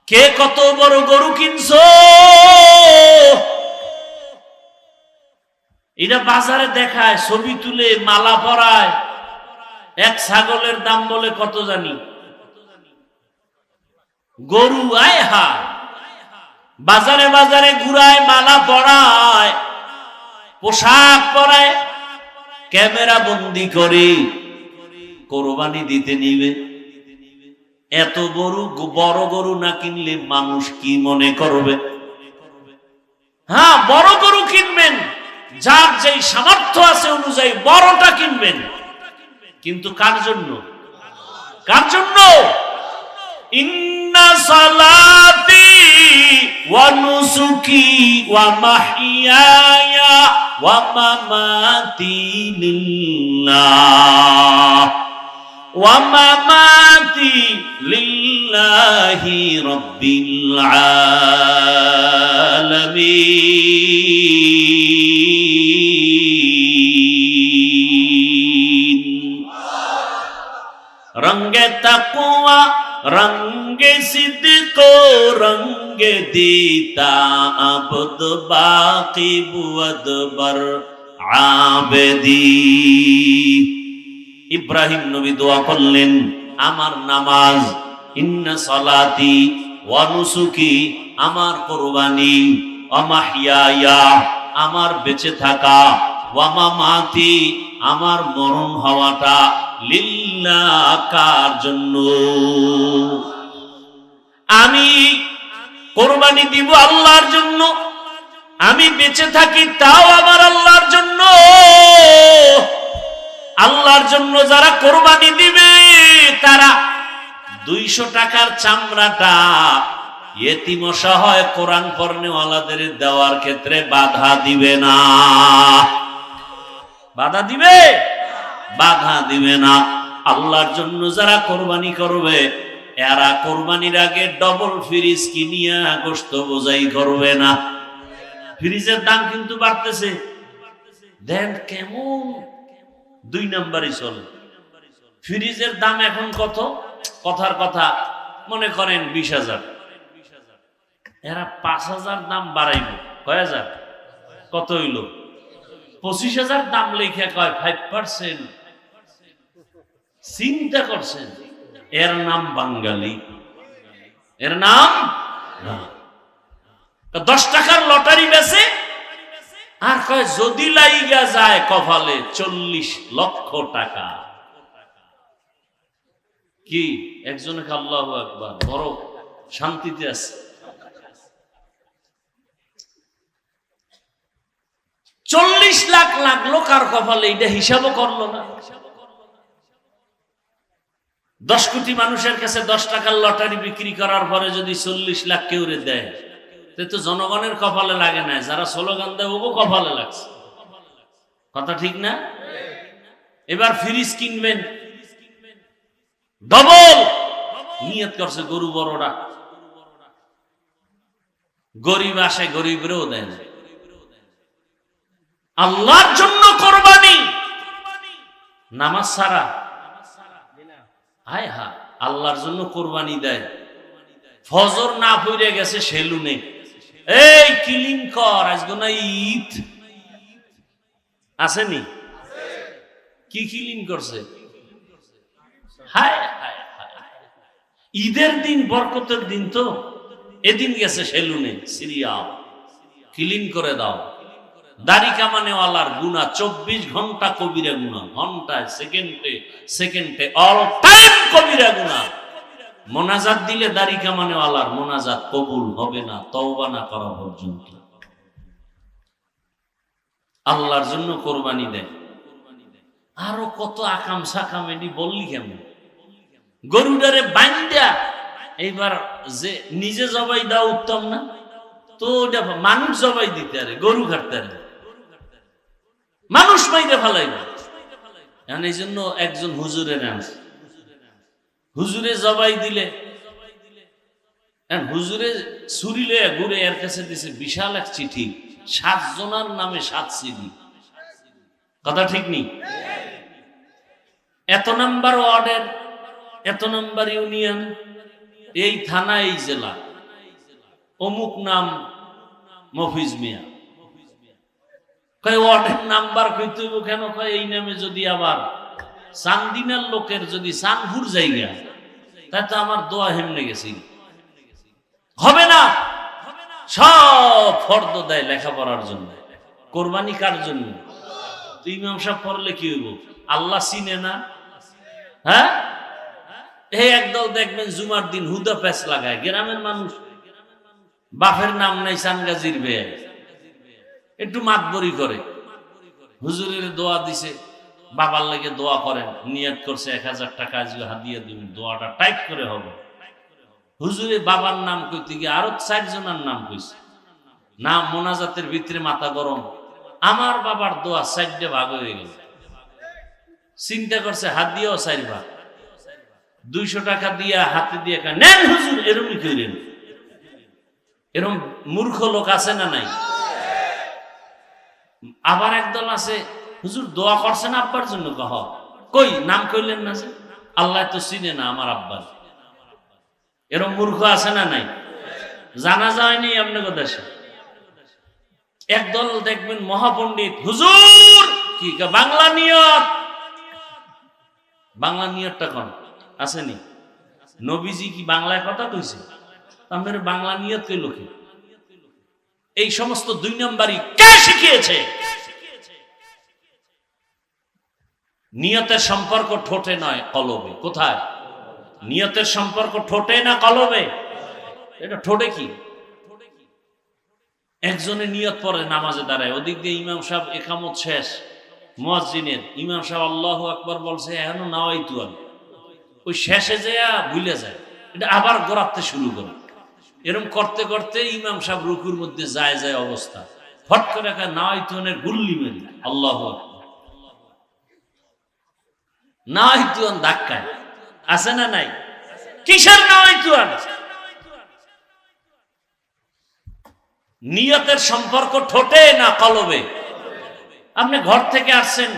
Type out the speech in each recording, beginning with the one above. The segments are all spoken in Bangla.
কে কত বড় গরু কিনছো? এটা বাজারে দেখায়, ছবি তুলে মালা পরায়। এক ছাগলের দাম বলে কত জানি, গরু আয় হা বাজারে বাজারে ঘুরায়, মালা পরায়, পোশাক পরায়, ক্যামেরা বন্দি করে কোরবানি দিতে নিবে। এত বড় গরু না কিনলে মানুষ কি মনে করবে? হ্যাঁ, বড় গরু কিনবেন, যার যেই সামর্থ্য আছে অনুযায়ী বড়টা কিনবেন, কিন্তু কার জন্য? কার জন্য? ইন্না সালাতি ওয়া নুসুকি ওয়া মাহইয়ায়া ওয়া মামাতি লিল্লাহ ওয়া মামাতি লিল্লাহি রাব্বিল আলামিন। রঙ্গে তাকওয়া রঙ্গে সিদ্ক রঙ্গে দিতা আবদ বাকি বুয়াদবর আবেদি। ইব্রাহিম নবী দোয়া করলেন, আমার নামাজ, ইন্না সালাতি ওয়া নুসুকি, আমার কুরবানি, ওয়া মাহইয়ায়া, আমার বেঁচে থাকা, ওয়া মামাতি, আমার মরণ হওয়াটা, লিল্লাহ, কার জন্য? আমি কুরবানি দিব আল্লাহর জন্য, আমি বেঁচে থাকি তাও আমার আল্লাহর জন্য। আল্লাহর জন্য যারা কোরবানি দিবে তারা 200 টাকার চামড়াটা ইয়েতিম অসহায় কোরআন পড়নেওয়ালাদের দেওয়ার ক্ষেত্রে বাধা দিবে না। বাধা দিবে? বাধা দিবে না। আল্লাহর জন্য যারা কোরবানি করবে এরা কোরবানির আগে ডবল ফ্রিজ কিনিয়া গোশত বোঝাই করবে না। ফ্রিজের দাম কিন্তু বাড়তেছে, দেন কেমন 2 নাম্বারই চলে। ফ্রিজের দাম এখন কত? কথার কথা মনে করেন 20,000, এরা 5,000 দাম বাড়াইব। কয় হাজার? কত হইল? 25,000 দাম লেখা কয় 5%। চিন্তা করছেন? এর নাম বাঙালি, এর নাম 10 টাকার লটারি বেচে আর কয় যদি লাইগা যায় কপালে 40 লক্ষ টাকা। কি একজনে আল্লাহু আকবার, বড় শান্তিতে আছে। 40 লাখ লাগলো কার কপালে, এটা হিসাবও করলো না। 10 কোটি মানুষের কাছে 10 টাকার লটারি বিক্রি করার পরে যদি 40 লাখ কেউ দেয়, তো জনগণের কপালে লাগে না, যারা স্লোগান দেয় ওগো কপালে লাগছে। কথা ঠিক না? এবার ফ্রিজ কিনবেন, ডবল নিয়ত করছে গরু বড়রা, গরিব আসে গরিবরেও দেন। আল্লাহর জন্য কোরবানি, নামাজ ছাড়া হায় হা আল্লাহর জন্য কোরবানি দেয়। ফজর না পড়ে গেছে সেলুনে, এই কিলিং কর, আজকে না ঈদ আসেনি, কি কিলিং করছে? হায় হায় ঈদের দিন, বরকতের দিন, তো এদিন গেছে সেলুনে, সিরিয়া ক্লিন করে দাও। দাড়ি কামানেওয়ালার গুনাহ 24 ঘন্টা কবিরা গুনাহ, ঘন্টায় সেকেন্ডে অল টাইম কবিরা গুনাহ। মোনাজাত দিলে দাড়ি কামানেওয়ালার মোনাজাত কবুল হবে না তওবা না করা পর্যন্ত। আল্লাহর জন্য কোরবানি দেয়। আরো কত আকাম সাকাম, এটি বললি কেমন? গরুটারে বান্ধা এইবার যে নিজে জবাই দেওয়া উত্তম না? তো ওটা মানুষ জবাই দিতে আরে, গরু কাটতে আরে, মানুষ মাইরে ফেলাইবে। এখন এই জন্য একজন হুজুরের আনছে, হুজুরে জবাই দিলে হুজুরে ছুরি লয়ে ঘুরে এর কাছে দিছে বিশাল এক চিঠি, 7 জনের নামে 7 সিডি। কথা ঠিক নেই? এত নাম্বার ওয়ার্ডের, এত নাম্বার ইউনিয়ন, এই থানা, এই জেলা, অমুক নাম মফিজ মিয়া। কয় ওয়ার্ডের নাম্বার কইতে হইব কেন? কয় এই নামে যদি আবার চান্দিনার লোকের যদি চানপুর জায়গা, তাই তো আমার দোয়া হেমনে গেছি, হবে না। সব ফর্দ দেয় লেখাপড়ার জন্য, কোরবানি কার জন্য? ইমাম সাহেব পড়লে কি হইব? আল্লাহ চিনে না? হ্যাঁ, এই একদল দেখবেন জুমার দিন হুদা প্যাচ লাগায়। গ্রামের মানুষ, বাপের নাম নাই, সানগাজির বেয়ে একটু মাতবরি করে, হুজুরের দোয়া দিছে, বাবার লেগে দোয়া করেন, নিয়ত করছে 1000 টাকা আজকে হাদিয়া দিবেন, দোয়াটা টাইপ করে হবে। হুজুরে বাবার নাম কইতে গিয়ে আরো 4 জনের নাম কইছে, নাম মোনাজাতের ভিতরে মাথা গরম। আমার বাবার দোয়া 4টে ভাগ হয়ে গেল। চিন্তা করছে হাদিয়াও 4 ভাগ, 200 টাকা দিয়া হাতে দিয়ে নেন হুজুর, এরমই কইলেন। এরম মূর্খ লোক আছে না নাই? আবার একদল আছে, হুজুর দোয়া করছেন আব্বার জন্য, কহ কই নাম কইলেন না যে? আল্লাহ তো চিনে না আমার আব্বার। এরম মূর্খ আছে না নাই? জানা যায়নি আপনাকে দেশে। একদল দেখবেন মহাপণ্ডিত, হুজুর কি বাংলা নিয়ত, বাংলা নিয়তটা কোন আসেনি? নবীজি কি বাংলায় কথা কইছে? আপনার বাংলা নিয়ত কইল কি? এই সমস্ত 2 নম্বরই কে শিখিয়েছে? নিয়তের সম্পর্ক ঠোঁটে নয়, কলবে। কোথায়? নিয়তের সম্পর্ক ঠোঁটে না কলবে? এটা ঠোঁটে কি? একজনে নিয়ত পড়ে নামাজে দাঁড়ায়, ওদিক দিয়ে ইমাম সাহেব একামত শেষ, মুয়াজ্জিনের ইমাম সাহেব আল্লাহু আকবার বলছে, এখনো নাওয়াইতু আমি, ওই শেষে যেয়া ভুলে যায়, এটা আবার গোড়াতে শুরু করে। এরকম করতে করতে ইমাম সাহেব রুকুর মধ্যে যায় যায় অবস্থা, ফট করে একটা নাওয়াইতুনের গুল্লি মেরি আল্লাহু আকবার, নাওয়াইতুন ধাক্কায় আছে না নাই? কিসের নাওয়াইতুন? নিয়তের সম্পর্ক ঠোঁটে না কলবে? আপনি ঘর থেকে আসছেন,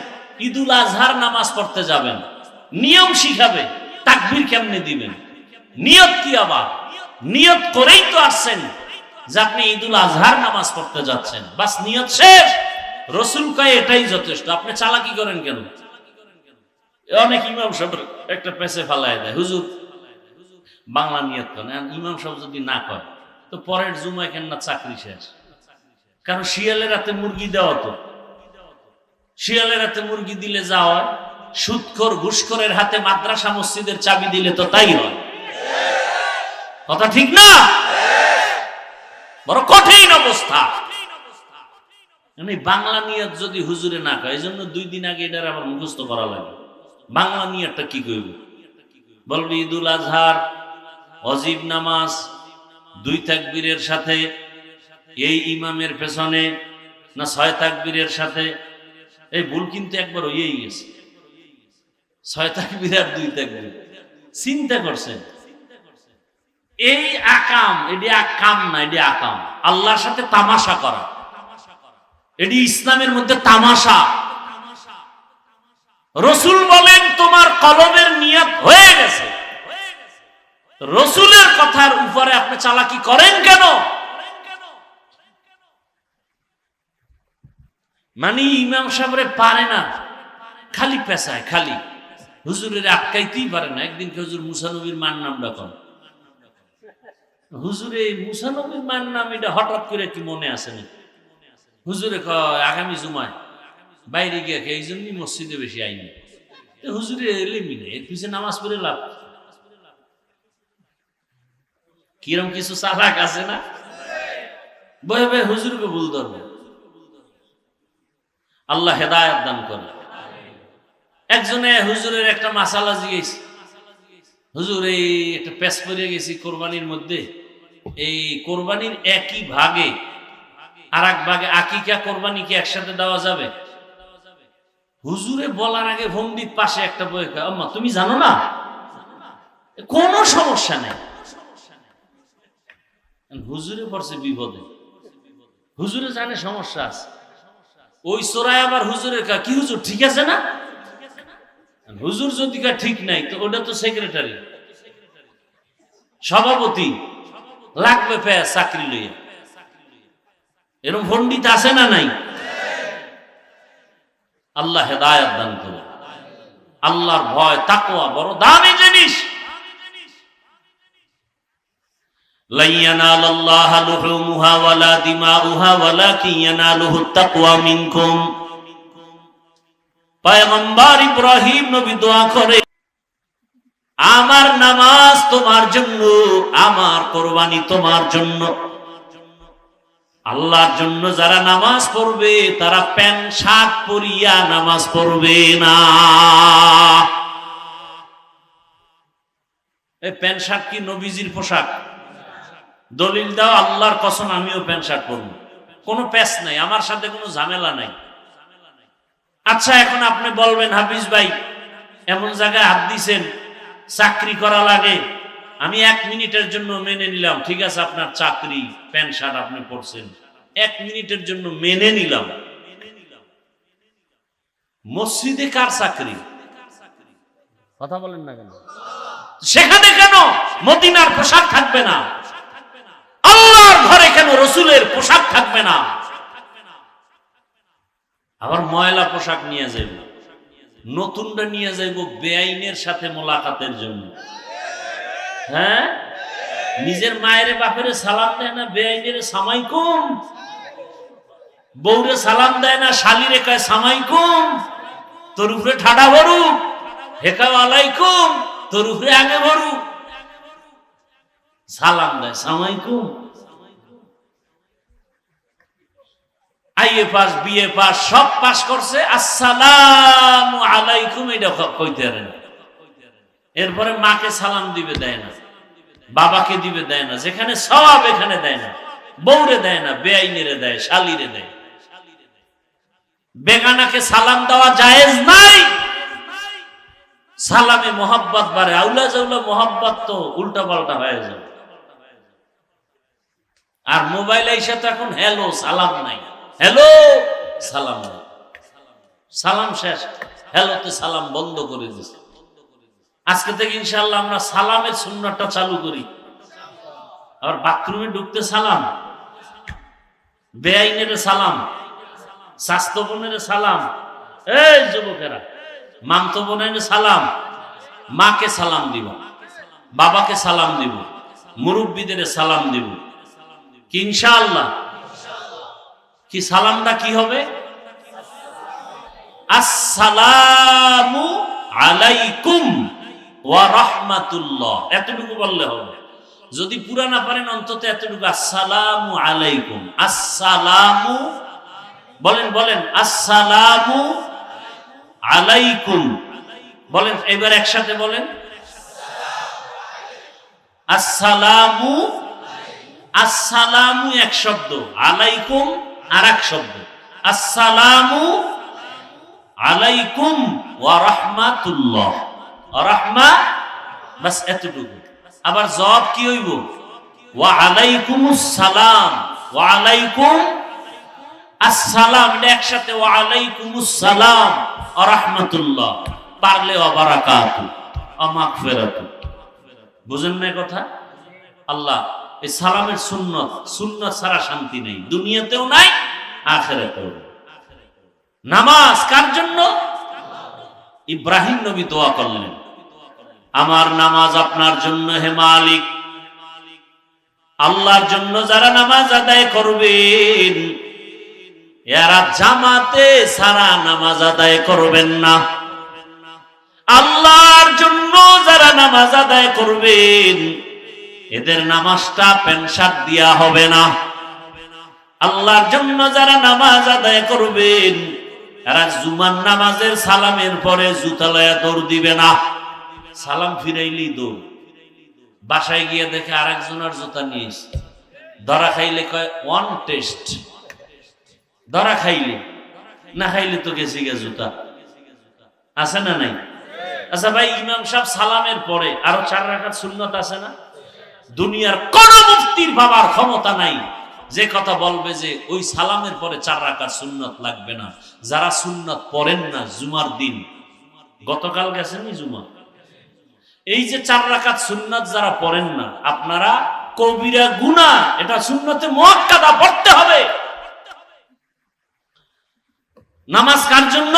ঈদুল আজহার নামাজ পড়তে যাবেন, নিয়ম শিখাবে, তাকবীর কেমনে দিবেন, নিয়ত কি? আবার নিয়ত করেই তো আসছেন যে আপনি ঈদুল আজহার নামাজ পড়তে যাচ্ছেন, বাস নিয়ত শেষ। রসুল কয় এটাই যথেষ্ট। আপনি চালাকি করেন কেন? অনেক ইমাম সাহেব একটা পেছে ফালায় দেয়, হুজুর বাংলা নিয়ত করেন। ইমাম সাহেব যদি না কয় তো পরের জুমায় কেন না চাকরি শেষ। কারণ শিয়ালের রাতে মুরগি দেওয়া, তো শিয়ালের হাতে মুরগি দিলে যা হয়, সুদখোর ঘুষখোরের হাতে মাদ্রাসা মসজিদের চাবি দিলে তো তাই হয়। কথা ঠিক না? বড় কঠিন অবস্থা। বাংলা নিয়ত যদি হুজুরে না কয়, এই জন্য 2 দিন আগে এটার আবার মুখস্থ করা লাগে। বাংলা নিয়তটা কি কইব? বলবে ঈদুল আজহার ওয়াজিব নামাজ 2 তাকবীরের সাথে, এই ইমামের পেছনে, না 6 তাকবীরের সাথে। এই ভুল কিন্তু একবার হয়েই গেছে, 6 তাকবীর আর 2 তাকবীর। চিন্তা করছেন? এই আকাম, এটি আকাম না, এটি আকাম। আল্লাহর সাথে তামাশা করা, এটি ইসলামের মধ্যে তামাশা। রসুল বলেন তোমার কলবের নিয়ত হয়ে গেছে, রসুলের কথার উপরে আপনি চালাকি করেন কেন? মানে ইমাম সাহেবরে পারে না, খালি পেশায়, খালি হুজুরের আটকাইতেই পারে না। একদিন হুজুর মুসানবীর মান নাম ডাকন, হুজুরে মুসানবীর মান নাম এটা হঠাৎ করে কি মনে আসে না? হুজুরে কয় আগামী জুমায় বাইরে গিয়ে, এই জন্যই মসজিদে বেশি আইনি। হুজুরে এলেমি না, এর পিছনে নামাজ পড়ে লাভ। কিরম কিছু চালাক আছে না, বয়ে বয়ে হুজুরকে ভুল ধরবে। আল্লাহ হেদায়েত দান করে। একজনে হুজুরের একটা মাসালা জিজ্ঞেস, হুজুর এই একটা পেশ পড়ে গেছি কোরবানির মধ্যে, এই কোরবানির একই ভাগে আর এক ভাগে আকিকা কোরবানি কি একসাথে দেওয়া যাবে? হুজুরে বলার আগে পণ্ডিত পাশে একটা বই, আম্মা তুমি জানো না? কোনো সমস্যা নেই। হুজুরে পড়ছে বিপদে, হুজুরে জানে সমস্যা আছে। ওই সোরায় আবার হুজুরের কি হুজুর ঠিক আছে না? হুজুর যদি ঠিক নাই তো ওটা তো সেক্রেটারি, সভাপতি, লাগবে পেয়ে চাকরি লইয়া। এরকম পণ্ডিত আছে না নাই? আল্লাহ হেদায়েত দান করে। আল্লাহর ভয় তাকওয়া বড় দামি জিনিস। লা ইয়ানালাল্লাহা লুহুমুহা ওয়ালা দিমাউহা ওয়ালাকিন ইয়ানালুহুত তাকওয়া মিনকুম। পয়গম্বর ইব্রাহিম নবী দোয়া করে, আমার নামাজ তোমার জন্য, আমার কুরবানি তোমার জন্য। আল্লাহর জন্য যারা নামাজ পড়বে তারা প্যান্ট শার্ট পরিয়া নামাজ পড়বে না। এই প্যান্ট শার্ট কি নবীজির পোশাক? দলিল দাও, আল্লাহর কসম আমিও প্যান্ট শার্ট পরব, কোনো প্যাচ নাই, আমার সাথে কোনো ঝামেলা নাই। আচ্ছা, এখন আপনি বলবেন হাফিজ ভাই এমন জায়গায় হাত দিছেন, চাকরি করা লাগে, আমি 1 মিনিটের জন্য মেনে নিলাম, ঠিক আছে আপনার চাকরি, প্যান্ট শার্ট আপনি পরছেন, 1 মিনিটের জন্য মেনে নিলাম। মসজিদে কার চাকরি? কথা বলেন না কেন? সেখানে কেন মদিনার পোশাক থাকবে না? আল্লাহর ঘরে কেন রসুলের পোশাক থাকবে না? আবার ময়লা পোশাক নিয়ে যাইব, নতুনটা নিয়ে যাইব বেআইনের সাথে মোলাকাতের জন্য। হ্যাঁ, নিজের মায়ের বাপের সালাম দেয় না, বেআইনের সামাইকুম। বউরে সালাম দেয় না, শালিরে কয় সামাইকুম। তোর উপরে ঠাডা ভরু, হেকাও আলাইকুম, তোর উপরে আগে ভরু। সালাম দেয় সামাইকুম। আইএ পাস, বিএ পাস, সব পাস করছে, আসসালামু আলাইকুম এটা কইতে পারে না। এরপরে মাকে সালাম দিবে দেয় না, বাবাকে দিবে দেয় না, যেখানে সওয়াব এখানে দেয় না, বউরে দেয় না, বেআইনেরে দেয়, শালিরে দেয়। বেগানাকে সালাম দেওয়া জায়েজ নাই। সালামে মোহাব্বত বাড়ে, আউলা জাউলা মোহাব্বত তো উল্টা পাল্টা হয়ে যাবে। আর মোবাইল এসে তো এখন হ্যালো সালাম নাই, হ্যালো সালাম নাই, সালাম শেষ, হ্যালোতে সালাম বন্ধ করে দিছে। আজকে থেকে ইনশাআল্লাহ আমরা সালামের সুন্নাতটা চালু করি। আবার বাথরুমে ঢুকতে সালাম, বেআইনের সালাম, স্বাস্থ্য বোনের সালাম, এই যুবকেরা মামতো বোনের সালাম, মাকে সালাম দিব, বাবাকে সালাম দিব, মুরব্বীদের সালাম দিব। কি ইনশাআল্লাহ? কি সালামটা কি হবে? আসসালামু আলাইকুম ওয়া রাহমাতুল্লাহ, এতটুকু বললে হবে। যদি পুরা না পারেন অন্তত এতটুকু, আসসালামু আলাইকুম। আসসালামু বলেন, বলেন আসসালামু আলাইকুম বলেন, এবার একসাথে বলেন আসসালামু। আসসালামু এক শব্দ, আলাইকুম আর এক শব্দ। আসসালামু আলাইকুম ওয়া রাহমাতুল্লাহ, রাহমা, বাস এতটুকু। আবার জবাব কি হইব? ওয়া আলাইকুমুস সালাম, ওয়া আলাইকুম আসসালাম, এটা একসাথে, ওয়া আলাইকুমুস সালাম ওয়া রাহমাতুল্লাহ, পারলে ওয়া বারাকাতু ওয়া মাগফিরাতু। বুঝেন না কথা? আল্লাহ এই সালামের সুন্নত, সুন্নত ছাড়া শান্তি নেই, দুনিয়াতেও নাই আখিরাতেও। নামাজ কার জন্য? ইব্রাহিম নবী দোয়া করলেন, আমার নামাজ আপনার জন্য হে মালিক। আল্লাহর জন্য যারা নামাজ আদায় করবেন এরা জামাতে সারা নামাজ আদায় করবেন না। আল্লাহর জন্য যারা নামাজ আদায় করবেন এদের নামাজটা প্যান্ট শার্ট দিয়া হবে না। আল্লাহর জন্য যারা নামাজ আদায় করবেন এরা জুমার নামাজের সালামের পরে জুতা লয়া দৌড় দিবে না। সালাম ফিরাইলেই দৌড়, বাসায় গিয়ে দেখে আরেকজনের জুতা নিয়েছে, ধরা খাইলে কয় ওয়ান টেস্ট, ধরা খাইলে, না খাইলে তো গেছি গে জুতা। আছে না নাই? আচ্ছা ভাই, ইমাম সাহেব সালামের পরে আরো 4 রাকাত সুন্নত আছে না? দুনিয়ার কোন মুফতির বাবার ক্ষমতা নাই যে কথা বলবে যে ওই সালামের পরে 4 রাকাত সুন্নত লাগবে না। যারা সুন্নত পড়েন না জুমার দিন, গতকাল গেছেন জুমা, এই যে 4 রাকাত সুন্নত যারা পড়েন না, আপনারা কবিরা গুনাহ, এটা সুন্নতে মুআক্কাদা পড়তে হবে। নামাজ কার জন্য?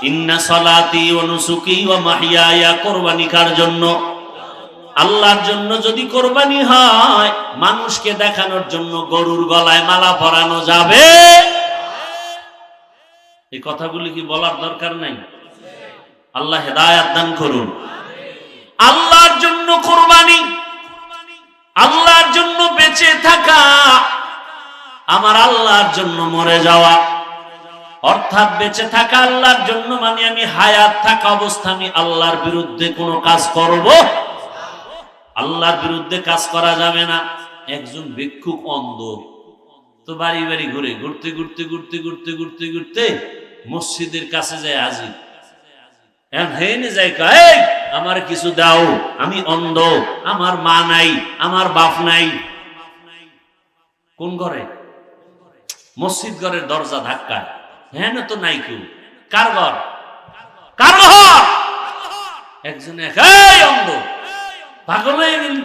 ইন্না সালাতি ওয়া নুসুকি ওয়া মাহইয়ায়া, কুরবানি কার জন্য? আল্লাহর জন্য। যদি কুরবানি হয় মানুষকে দেখানোর জন্য গরুর গলায় মালা পরানো যাবে? এই কথাগুলি কি বলার দরকার নাই? আল্লাহ হেদায়েত দান করুন। আল্লাহর জন্য কুরবানি, আল্লাহর জন্য বেঁচে থাকা, আমার আল্লাহর জন্য মরে যাওয়া। অর্থাৎ বেঁচে থাকা আল্লাহর জন্য মানে আমি হায়াত থাকা অবস্থা আমি আল্লাহর বিরুদ্ধে কোনো কাজ করব? আল্লাহর বিরুদ্ধে কাজ করা যাবে না। একজন ভিক্ষুক অন্ধ, তো বাড়ি বাড়ি ঘুরে ঘুরতে ঘুরতে ঘুরতে ঘুরতে ঘুরতে ঘুরতে মসজিদের কাছে যায় হাজির। আমার কিছু দাও, আমি অন্ধ, আমার মা নাই, আমার বাপ নাই। কোন ঘরে? মসজিদ ঘরের দরজা ধাক্কা। হ্যাঁ না তো নাই কেউ। কার ঘর? কার ঘর? একজনে অন্ধ, পাগল হয়ে গেলি,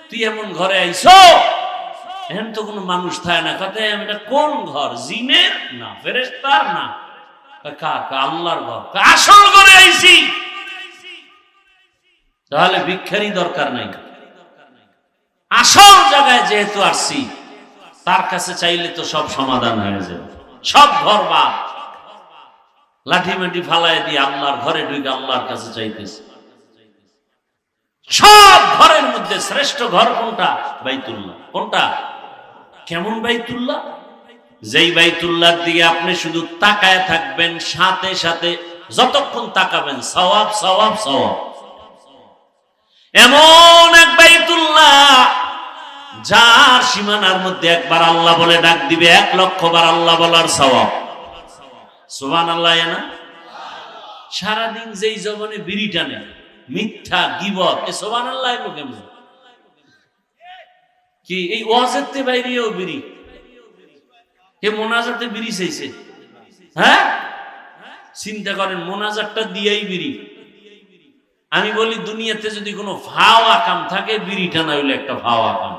তুই এমন ঘরে আইছো, এখন তো কোনো মানুষ থাকে না। কথা এটা কোন ঘর? জিনের না ফেরেশতার না? আল্লাহর ঘর। আসল ঘরে আইছি, তাহলে ভিক্ষারই দরকার নাই। আসল জায়গায় যেহেতু আসছি, তার কাছে চাইলে তো সব সমাধান হয়ে যাবে। সব ঘর বাদ, লাঠি মাটি ফালাই দিয়ে আল্লাহর ঘরে ঢুকে আল্লাহর কাছে চাইতেছে। সব ঘরের মধ্যে শ্রেষ্ঠ ঘর কোনটা? বাইতুল্লাহ। কোনটা? কেমন বাইতুল্লাহ? যেই বাইতুল্লাহর দিকে আপনি শুধু তাকায় থাকবেন, সাথে সাথে যতক্ষণ তাকাবেন সওয়াব সওয়াব সওয়াব। এমন এক বাইতুল্লাহ যার সীমানার মধ্যে একবার আল্লাহ বলে ডাক দিবে 1,00,000 বার আল্লাহ বলার সওয়াব। সুবহানাল্লাহ। না সারাদিন যেই জবানে বিড়ি টানে, মিথ্যা গীবত, এ সুবহানাল্লাহ কেমন? কি এই ওয়াজেতে বাইরেও বিড়ি? কে মোনাজাতে বিড়ি চাইছে? হ্যাঁ, চিন্তা করেন, মোনাজাতটা দিয়েই বিড়ি। আমি বলি দুনিয়াতে যদি কোনো ফাওয়া কাম থাকে, বিড়ি টানা হইলে একটা ফাওয়া কাম।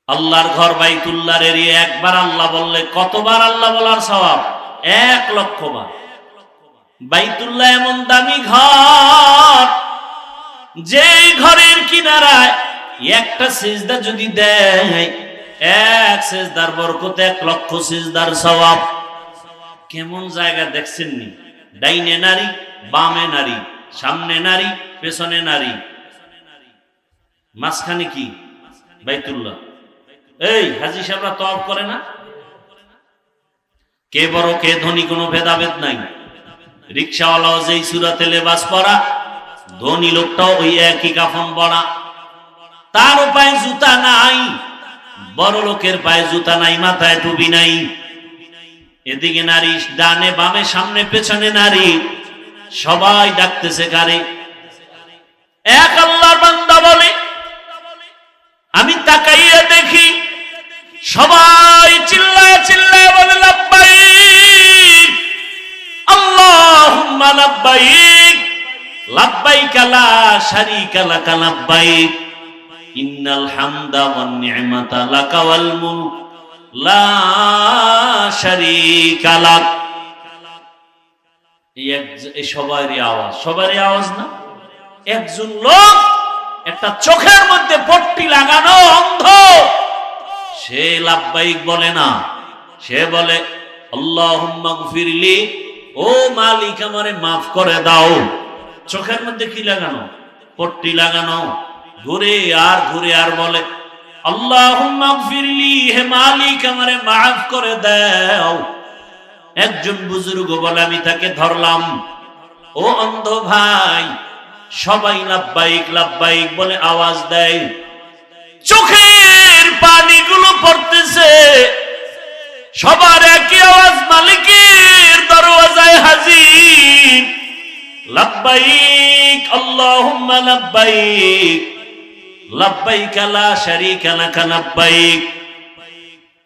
আল্লাহর ঘর বাইতুল্লাহর এরিয়া একবার আল্লাহ বললে কতবার আল্লাহ বলার সওয়াব? 1,00,000 বার। বাইতুল্লাহ এমন দামি ঘর, যেই ঘরের কিনারায় একটা সিজদা যদি দেয়, এক সিজদার বরকতে 1,00,000 সিজদার সওয়াব। কেমন জায়গা দেখছেন নি? ডাইনে নারী, বামে নারী, সামনে নারী, পেছনে নারী, মাঝখানে কি? বাইতুল্লাহ। এই হাজী সাহেবরা তওয়াফ করে না? কে বড় কে ধনী কোনো ভেদাভেদ নাই। রিকশাওয়ালাও যেই সূরাতে লেবাস পরা, ধনী লোকটাও ওই একই কাফন পরা। তার পায়ে জুতা নাই, বড় লোকের পায়ে জুতা নাই, মাথায় টুপি নাই। এদিকে নারী, ডানে বামে সামনে পেছনে নারী, সবাই ডাকতেছে কারে? এক আল্লাহর বান্দা বলে, আমি তাকাইয়া দেখি সবাই চিল্লায় চিল্লায় বলে লাব্বাইক আল্লাহুম্মা লাব্বাইক লাব্বাইক লা শারীকা লাক লাব্বাইক ইন্নাল হামদা ওয়ান নি'মাতা লাকা ওয়াল মুলক লা শারীকা লাক। এই সবারই আওয়াজ, সবারই আওয়াজ না? একজন লোক একটা চোখের মধ্যে পট্টি লাগানো অন্ধ, সে লাব্বাইক বলে না, সে বলে আল্লাহুম্মা গফিরলি, ও মালিক আমারে মাফ করে দাও। চোখের মধ্যে কি লাগানো? পট্টি লাগানো। ঘুরে আর বলে আল্লাহুম্মা গফিরলি, হে মালিক আমারে মাফ করে দাও। একজন বুজুর্গ বলে, আমি তাকে ধরলাম, ও অন্ধ ভাই, সবাই লাব্বাইক লাব্বাইক বলে আওয়াজ দেয়, চোখের পানিগুলো পড়তেছে, সবার একই আওয়াজ, মালিকের দরওয়াজায় হাজির, লাব্বাইক আল্লাহুম্মা লাব্বাইক লাব্বাইক লা শারীকা লাক লাব্বাইক।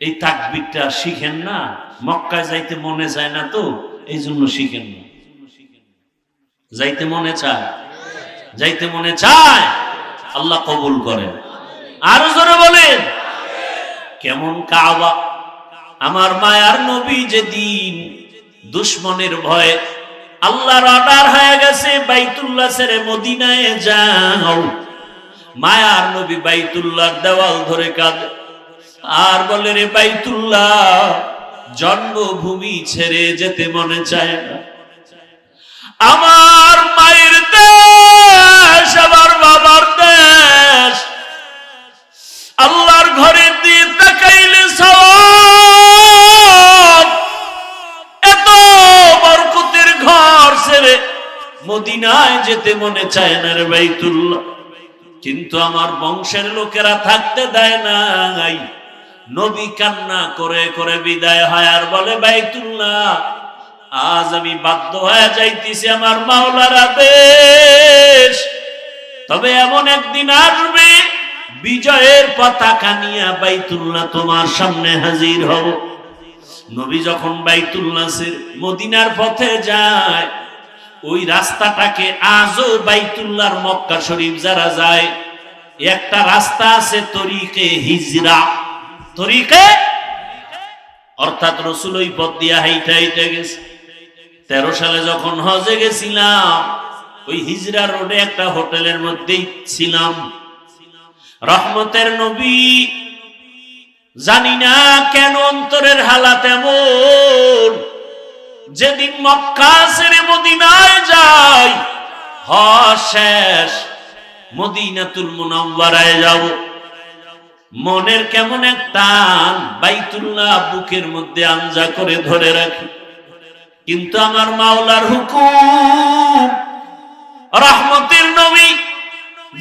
এই তাকবীরটা শিখেন না? মক্কায় যাইতে মনে চায় না তো, এই জন্য শিখেন না। যাইতে মনে চায়? যাইতে মনে চায়? আল্লাহ কবুল করেন। আরো জোরে বলেন কেমন কাবা। আমার মায়ার নবী যেদিন দুশ্মনের ভয়ে আল্লাহর অর্ডার হয়ে গেছে বাইতুল্লাহ ছেড়ে মদিনায় যাও, মায়ার নবী বাইতুল্লাহর দেওয়াল ধরে কাঁদে আর বলে, রে বাইতুল্লাহ, জন্মভূমি ছেড়ে যেতে মনে চায় না। আমার মায়ের দেশ, আমার বাবার দেশ, আল্লাহর ঘরে দিয়ে তাকাইলে সওয়াব। এত বরকতের ঘর ছেড়ে মদিনায় যেতে মনে চায় না রে বাইতুল্লাহ। কিন্তু আমার বংশের লোকেরা থাকতে দেয় নাই। নবী কান্না করে করে বিদায় হয় আর বলে, বাইতুল্লাহ, আজ আমি বাধ্য হয়ে যাইতেছি, আমার মাওলার আদেশ। তবে এমন একদিন আসবে বিজয়ের পতাকা নিয়ে বাইতুল্লাহ তোমার সামনে হাজির হব। নবী যখন বাইতুল্লাহ মদিনার পথে যায়, ওই রাস্তাটাকে আজও বাইতুল্লাহর মক্কা শরীফ যারা যায়, একটা রাস্তা আছে তরিকে হিজরা। তরিকে অর্থাৎ রাসূল ওই পথ দিয়ে হাইটা হাইটা গেছে। 13 সালে যখন হজে গেছিলাম, ওই হিজরা রোডে একটা হোটেলের মধ্যেই ছিলাম। রহমতের নবী, জানি না কেন অন্তরের হালাত এমন, যেদিন মক্কা ছেড়ে মদিনায় যাই, হজ শেষ, মদিনাতুল মুনাওয়ারায় যাব, মনের কেমন এক টান, বাইতুল্লাহ বুকের মধ্যে আঞ্জা করে ধরে রাখি। কিন্তু আমার মাওলার হুকুম, রহমতের নবী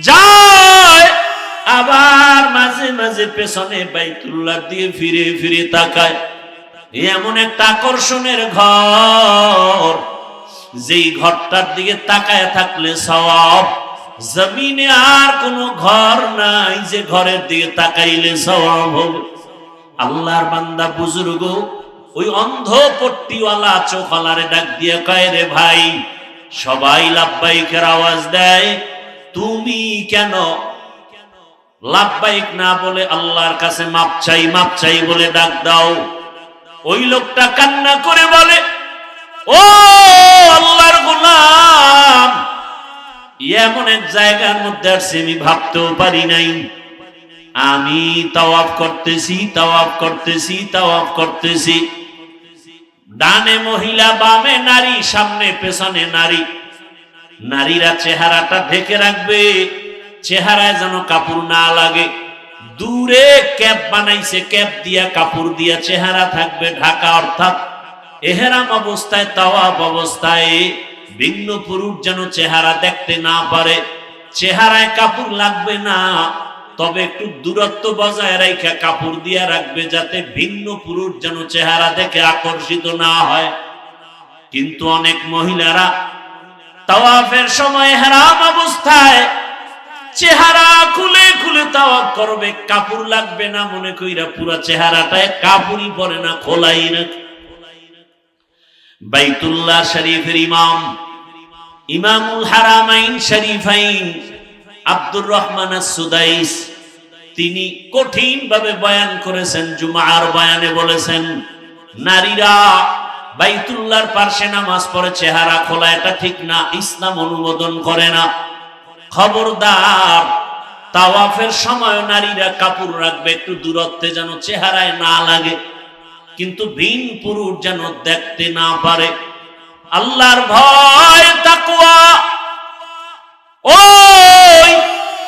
যায়, আবার মাঝে মাঝে পেছনে বাইতুল্লাহ দিয়ে ফিরে ফিরে তাকায়। এমন একটা আকর্ষণের ঘর, যেই ঘরটার দিকে তাকায় থাকলে সওয়াব। জমিনে আর কোনো ঘর নাই যে ঘরের দিকে তাকাইলে সওয়াব হবে। আল্লাহর বান্দা বুজুর্গ ওই অন্ধ পট্টিওয়ালা চোখওয়ালারে ডাক দিয়ে কয়, রে ভাই, সবাই লাব্বাইকের আওয়াজ দেয়, তুমি কেন লাব্বাইক না বলে আল্লাহর কাছে মাপ চাই বলে ডাক দাও? ওই লোকটা কান্না করে বলে, ও আল্লাহর গোলাম, এমন এক জায়গার মধ্যে আসছে আমি ভাবতেও পারি নাই। আমি তাওয়াফ করতেছি, ডানে মহিলা, বামে নারী, সামনে পেছনে নারী। নারীরা চেহারাটা ঢেকে রাখবে, চেহারায় যেন কাপড় না লাগে। দূরে ক্যাপ বানাইছে, ক্যাপ দিয়া কাপড় দিয়া চেহারা থাকবে ঢাকা। অর্থাৎ এহরাম অবস্থায়, তাওয়াফ অবস্থায় ভিন্ন পুরুষ যেন চেহারা দেখতে না পারে। চেহারায় কাপড় লাগবে না, তবে একটু দূরত্ব বজায় রেখে কাপড় দিয়া রাখবে, যাতে ভিন্ন পুরুষ যেন চেহারা দেখে আকর্ষিত না হয়। কিন্তু অনেক মহিলারা তাওয়াফের সময় ইহরাম অবস্থায় চেহারা খুলে খুলে তাওয়াফ করবে, কাপড় লাগবে না মনে কইরা পুরা চেহারাটায় কাপড়ই পরে না, খোলাই রাখে। বাইতুল্লাহ শরীফের ইমামুল হারামাইন শরীফাইন আব্দুর রহমান আস-সুদাইস, তিনি কঠিন ভাবে বয়ান করেছেন। জুমার বয়ানে বলেছেন, নারীরা বাইতুল্লাহর পাশে নামাজ পড়ে চেহারা খোলা, এটা ঠিক না, ইসলাম অনুমোদন করে না। খবরদার, তাওয়াফের সময় নারীরা কাপড় রাখবে, একটু দূরত্বে যেন চেহারায় না লাগে, কিন্তু ভিন পুরুষ যেন দেখতে না পারে। আল্লাহর ভয়, তাকওয়া। ওই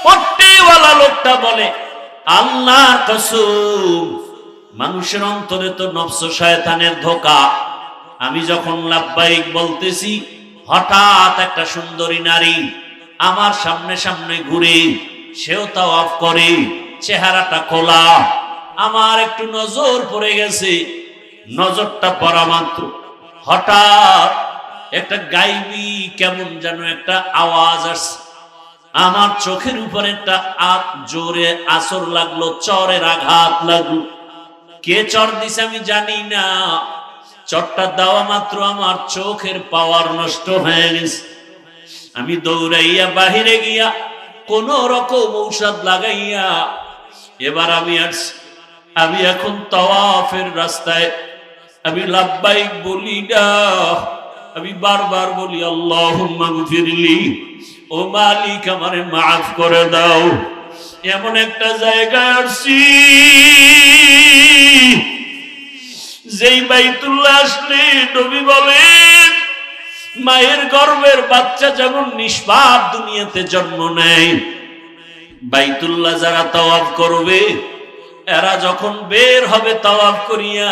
পট্টিওয়ালা লোকটা বলে, আল্লাহর কসম, মানুষের অন্তরে তো নফস শয়তানের ধোঁকা। আমি যখন লাব্বাইক বলতেছি, হঠাৎ একটা সুন্দরী নারী আমার সামনে সামনে ঘুরে, সেও তাওয়াফ করে, চেহারাটা খোলা। আমার একটু নজর পড়ে গেছে, নজরটা পড়া মাত্র হঠাৎ একটা গাইবি কেমন যেন একটা আওয়াজ আসছে। আমার চোখের উপরে একটা জোরে আসর লাগলো, চরের আঘাত লাগলো। কে চর দিছে আমি জানি না, চরটা দেওয়া মাত্র আমার চোখের পাওয়ার নষ্ট হয়ে গেছে। আমি দৌড়াইয়া বাহিরে গিয়া কোন রকম ঔষধ লাগাইয়া এবার আমি আসছি। আমি এখন তাওয়াফের রাস্তায় আমি লাব্বাইক বলি না, আমি বারবার বলি আল্লাহুম্মা গফিরলি, ও মালিক আমারে মাফ করে দাও। এমন একটা জায়গায় আসছি যেই বাইতুল্লাহ আসলে নবী বলেন মায়ের গর্ভের বাচ্চা যেমন নিষ্পাপ দুনিয়াতে জন্ম নেয়, বাইতুল্লাহ যারা তাওয়াফ করবে এরা যখন বের হবে তাওয়াফ করিয়া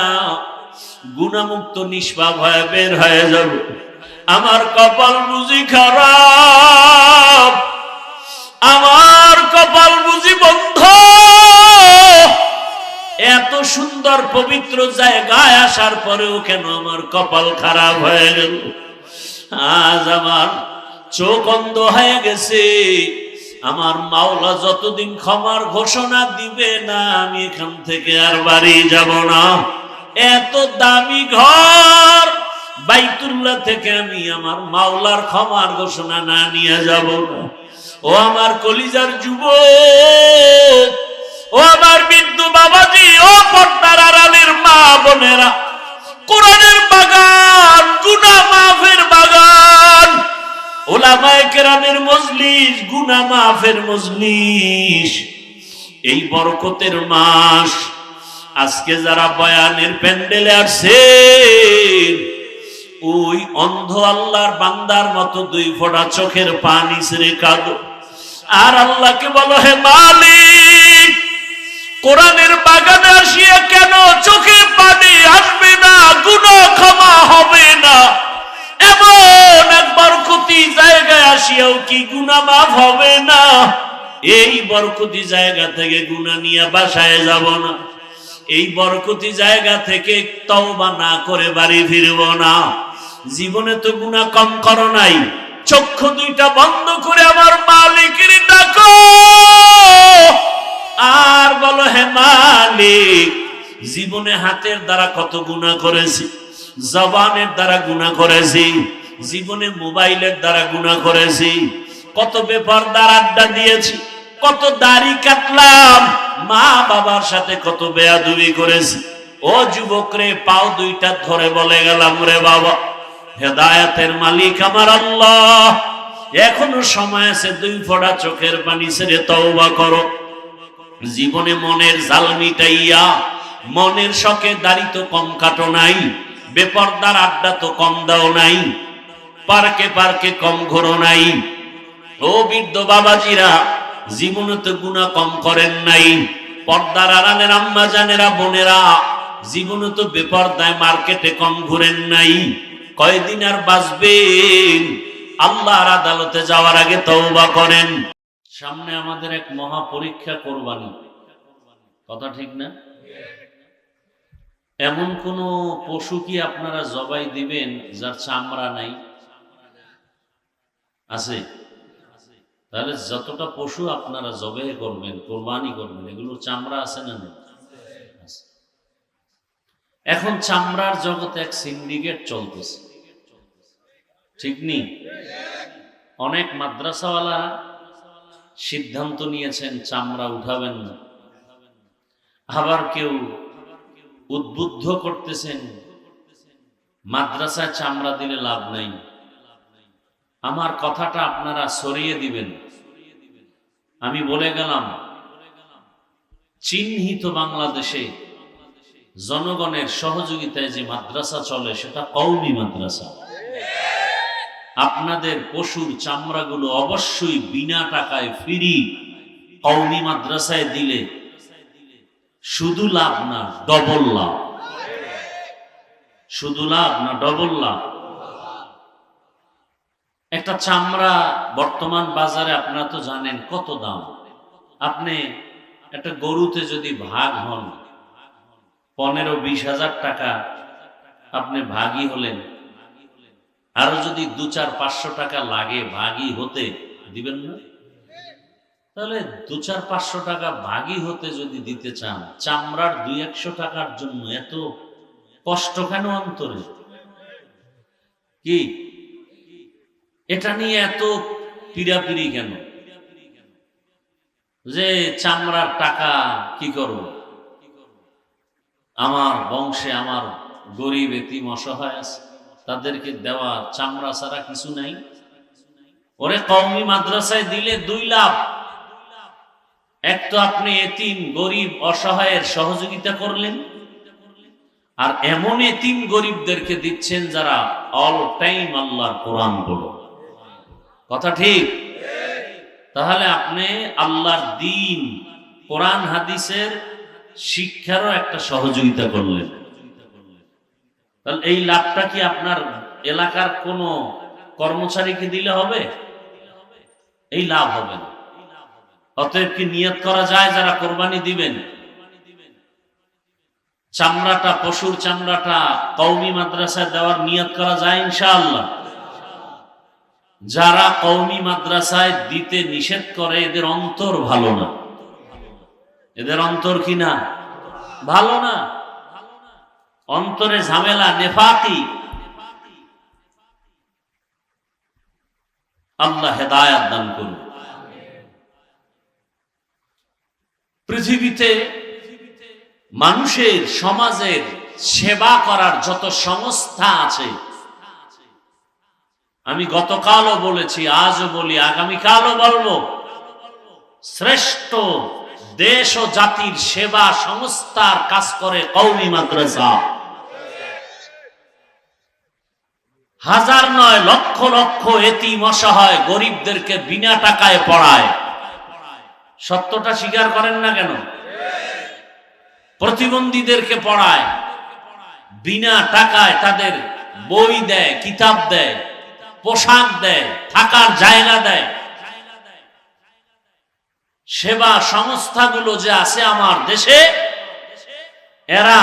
গুনাহমুক্ত নিষ্পাপ হয়ে বের হয়ে যাবে। আমার কপাল বুঝি খারাপ, আমার কপাল বুঝি বন্ধ, এত সুন্দর পবিত্র জায়গায় আসার পরেও কেন আমার কপাল খারাপ হয়ে গেল। আজ আমার চোখ অন্ধ হয়ে গেছে। আমার মাওলা যতদিন ক্ষমার ঘোষণা দিবে না আমি এখান থেকে আর বাড়ি যাব না। এত দামি ঘর বাইতুল্লাহ থেকে আমি আমার মাওলার ক্ষমার ঘোষণা না নিয়ে যাব না। ও আমার কলিজার যুবক, ও আমার বিদ্যু বাবাজি, ও পর্দার আড়ালের মা বোনেরা, কোরআনের বাগান, গুনাহ মাফের বাগান, উলামায়ে কেরামের মজলিস, গুনাহ মাফের মজলিস, এই বরকতের মাস। আজকে যারা বয়ানের প্যান্ডেলে আসছে ওই অন্ধ আল্লাহর বান্দার মতো দুই ফোঁটা চোখের পানি ছেড়ে কাঁদো আর আল্লাহকে বলো, হে মালিক, কোরআনের বাগানে আসিয়া কেন চোখে পানি আসবে না, গুনাহ ক্ষমা হবে না? এমন এক বরকতি জায়গায় আসিয়াও কি গুনাহ মাফ হবে না? এই বরকতি জায়গা থেকে গুনাহ নিয়ে বাসায় যাব না, এই বরকতি জায়গা থেকে তওবা না করে বাড়ি ফিরব না। জীবনে তো গুনাহ কম করো নাই, চক্ষু দুইটা বন্ধ করে আমার মালিকের ডাকো আর বলো, হে মালিক, জীবনে হাতের দ্বারা কত গুনাহ করেছি, জবানের দ্বারা গুনাহ করেছি, জীবনে মোবাইলের দ্বারা গুনাহ করেছি, কত বেপরদার আড্ডা দিয়েছি, কত দাড়ি কাটলাম, মা বাবার সাথে কত বেয়াদবি করেছি। ও যুবক রে, পাও দুইটা ধরে বলে গেলাম, রে বাবা, হেদায়েতের মালিক আমার আল্লাহ, এখনো সময় আছে, দুই ফোঁটা চোখের পানি ছেড়ে তওবা করো। জীবনে মনের জাল মিটাইয়া, মনের শখে দাড়ি তো কম কাটো নাই, বেপরদার আড্ডা তো কম দাও নাই, পার্কে পার্কে কম ঘোরো নাই। ও বৃদ্ধ বাবাজিরা, জীবনে তো গুনাহ কম করেন নাই। পর্দার আড়ালের আম্মা জানেরা, বোনেরা, জীবনে তো বেপরদায় মার্কেটে কম ঘুরেন নাই। কয়দিন আর বাঁচবেন? আল্লাহর আদালতে যাওয়ার আগে তওবা করেন। সামনে আমাদের এক মহা পরীক্ষা, কোরবানি, কথা ঠিক না? এমন কোন পশু কি আপনারা জবাই দিবেন যার চামড়া নাই? আছে? তাহলে যতটা পশু আপনারা জবাই করবেন, কোরবানি করবেন, এগুলোর চামড়া আছে না নেই? এখন চামড়ার জগতে এক সিন্ডিকেট চলতেছে, ঠিক নেই? অনেক মাদ্রাসাওয়ালা সিদ্ধান্ত নিয়েছেন চামড়া উঠাবেন না, আবার কেউ উদ্বুদ্ধ করতেছেন মাদ্রাসায় চামড়া দিলে লাভ নাই। আমার কথাটা আপনারা সরিয়ে দিবেন। আমি বলে গেলাম, চিহ্নিত বাংলাদেশে জনগণের সহযোগিতায় যে মাদ্রাসা চলে সেটা কওমি মাদ্রাসা। আপনাদের পশুর চামড়াগুলো অবশ্যই বিনা টাকায় ফ্রি কওমি মাদ্রাসায় দিলে শুধু লাভ না, ডবল লাভ। শুধু লাভ না, ডবল লাভ। একটা চামড়া বর্তমান বাজারে আপনারা তো জানেন কত দাম। আপনি একটা গরুতে যদি ভাগ হন 15-20 হাজার টাকা, আপনি ভাগী হলেন, আরো যদি 200-500 টাকা লাগে ভাগী হতে, দিবেন না? তাহলে 200-500 টাকা ভাগী হতে যদি দিতে চান, চামড়ার 200-100 টাকার জন্য এত কষ্ট কেন অন্তরে? কি এটা নিয়ে এত পিড়াপিড়ি কেন? যে চামড়ার টাকা কি করব, আমার বংশে আমার গরিব এতিম অসহায় আছে, তাদেরকে দেওয়া, চামড়া ছাড়া কিছু নাই। ওরে কওমি মাদ্রাসায় দিলে 2 লাভ। এক তো আপনি এতিম গরিব অসহায়ের সহযোগিতা করলেন, আর এমন এতিম গরিবদেরকে দিচ্ছেন যারা অল টাইম আল্লাহর কোরআন পড়ো। কথা ঠিক? তাহলে আপনি আল্লাহর দ্বীন কোরআন হাদিসের শিক্ষারও একটা সহযোগিতা করলেন। তাহলে এই লাভটা কি আপনার এলাকার কোন কর্মচারীকে দিলে হবে? এই লাভ হবে না। অতএব কি নিয়ত করা যায় যারা কোরবানি দিবেন, চামড়াটা, পশুর চামড়াটা কওমি মাদ্রাসায় দেওয়ার নিয়ত করা যায় ইনশাআল্লাহ? যারা কওমি মাদ্রাসায় দিতে নিষেধ করে এদের অন্তর ভালো না। এদের অন্তর কি না? ভালো না। অন্তরে ঝামেলা, নেফাকি। আল্লাহ হেদায়েত দান করুন। পৃথিবীতে মানুষের, সমাজের সেবা করার যত সংস্থা আছে, আমি গতকালও বলেছি, আজও বলি, আগামীকালও বলবো, শ্রেষ্ঠ দেশ ও জাতির সেবা সংস্থার কাজ করে কওমি মাদ্রাসা। হাজার নয়, লক্ষ লক্ষ এতিম অসহায় গরিবদেরকে বিনা টাকায় পড়ায়। সত্যটা স্বীকার করেন না কেন? প্রতিবন্ধীদেরকে পড়ায় বিনা টাকায়, তাদের বই দেয়, কিতাব দেয়, পোশাক দেয়, থাকার জায়গা দেয়। সেবা সংস্থাগুলো যে আছে আমার দেশে, এরা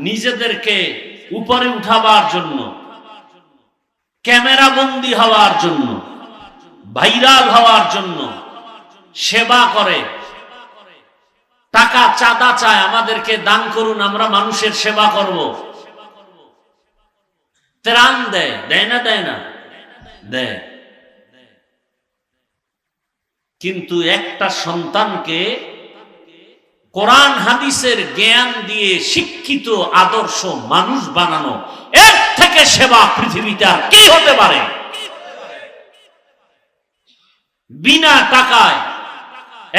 নিজেদেরকে উপরে উঠাবার জন্য, ক্যামেরা বন্দী হওয়ার জন্য, ভাইরাল হওয়ার জন্য সেবা করে, টাকা চাঁদা চায়, আমাদেরকে দান করুন, আমরা মানুষের সেবা করব। ত্রাণ দেয়, দেয় না? দেয় না? দেয়। কিন্তু একটা সন্তানকে কোরআন হাদিসের জ্ঞান দিয়ে শিক্ষিত আদর্শ মানুষ বানানো, এর থেকে সেবা পৃথিবীতে আর কি হতে পারে? বিনা টাকায়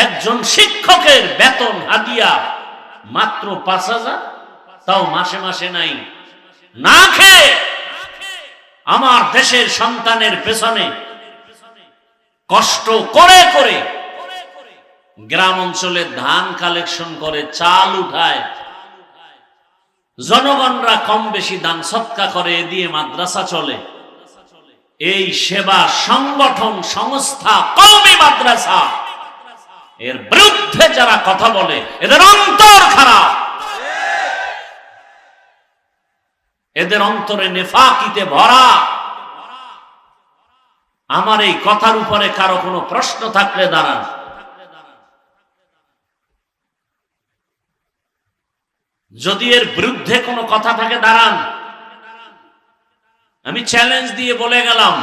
একজন শিক্ষকের বেতন হাদিয়া মাত্র 5,000, তাও মাসে মাসে নাই। না খেয়ে আমার দেশের সন্তানের পেছনে কষ্ট করে করে গ্রাম অঞ্চলে ধান কালেকশন করে, চাল উঠায়, জনগণরা কম বেশি দান সৎকা করে, এ দিয়ে মাদ্রাসা চলে। এই সেবা সংগঠন সংস্থা কওমি মাদ্রাসা, এর বিরুদ্ধে যারা কথা বলে এদের অন্তর খারাপ, এদের অন্তরে নেফাকিতে ভরা। আমার এই কথার উপরে কারো কোনো প্রশ্ন থাকলে দাঁড়ান। যদি এর বিরুদ্ধে কোনো কথা থাকে দাঁড়ান। আমি চ্যালেঞ্জ দিয়ে বলে গেলাম,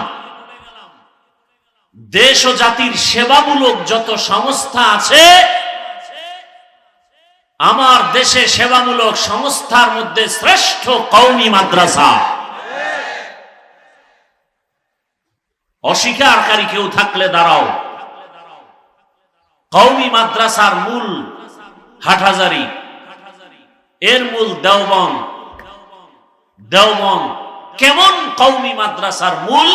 দেশ ও জাতির সেবামূলক যত সংস্থা আছে, আমার দেশে সেবামূলক সংস্থার মধ্যে শ্রেষ্ঠ কওমি মাদ্রাসা। অস্বীকারী কেউ থাকলে দাঁড়াও। কওমি মাদ্রাসার মূল হাটহাজারী, এর মূল দেওবন্দ। দেওবন্দ কেমন কওমি মাদ্রাসার মূল?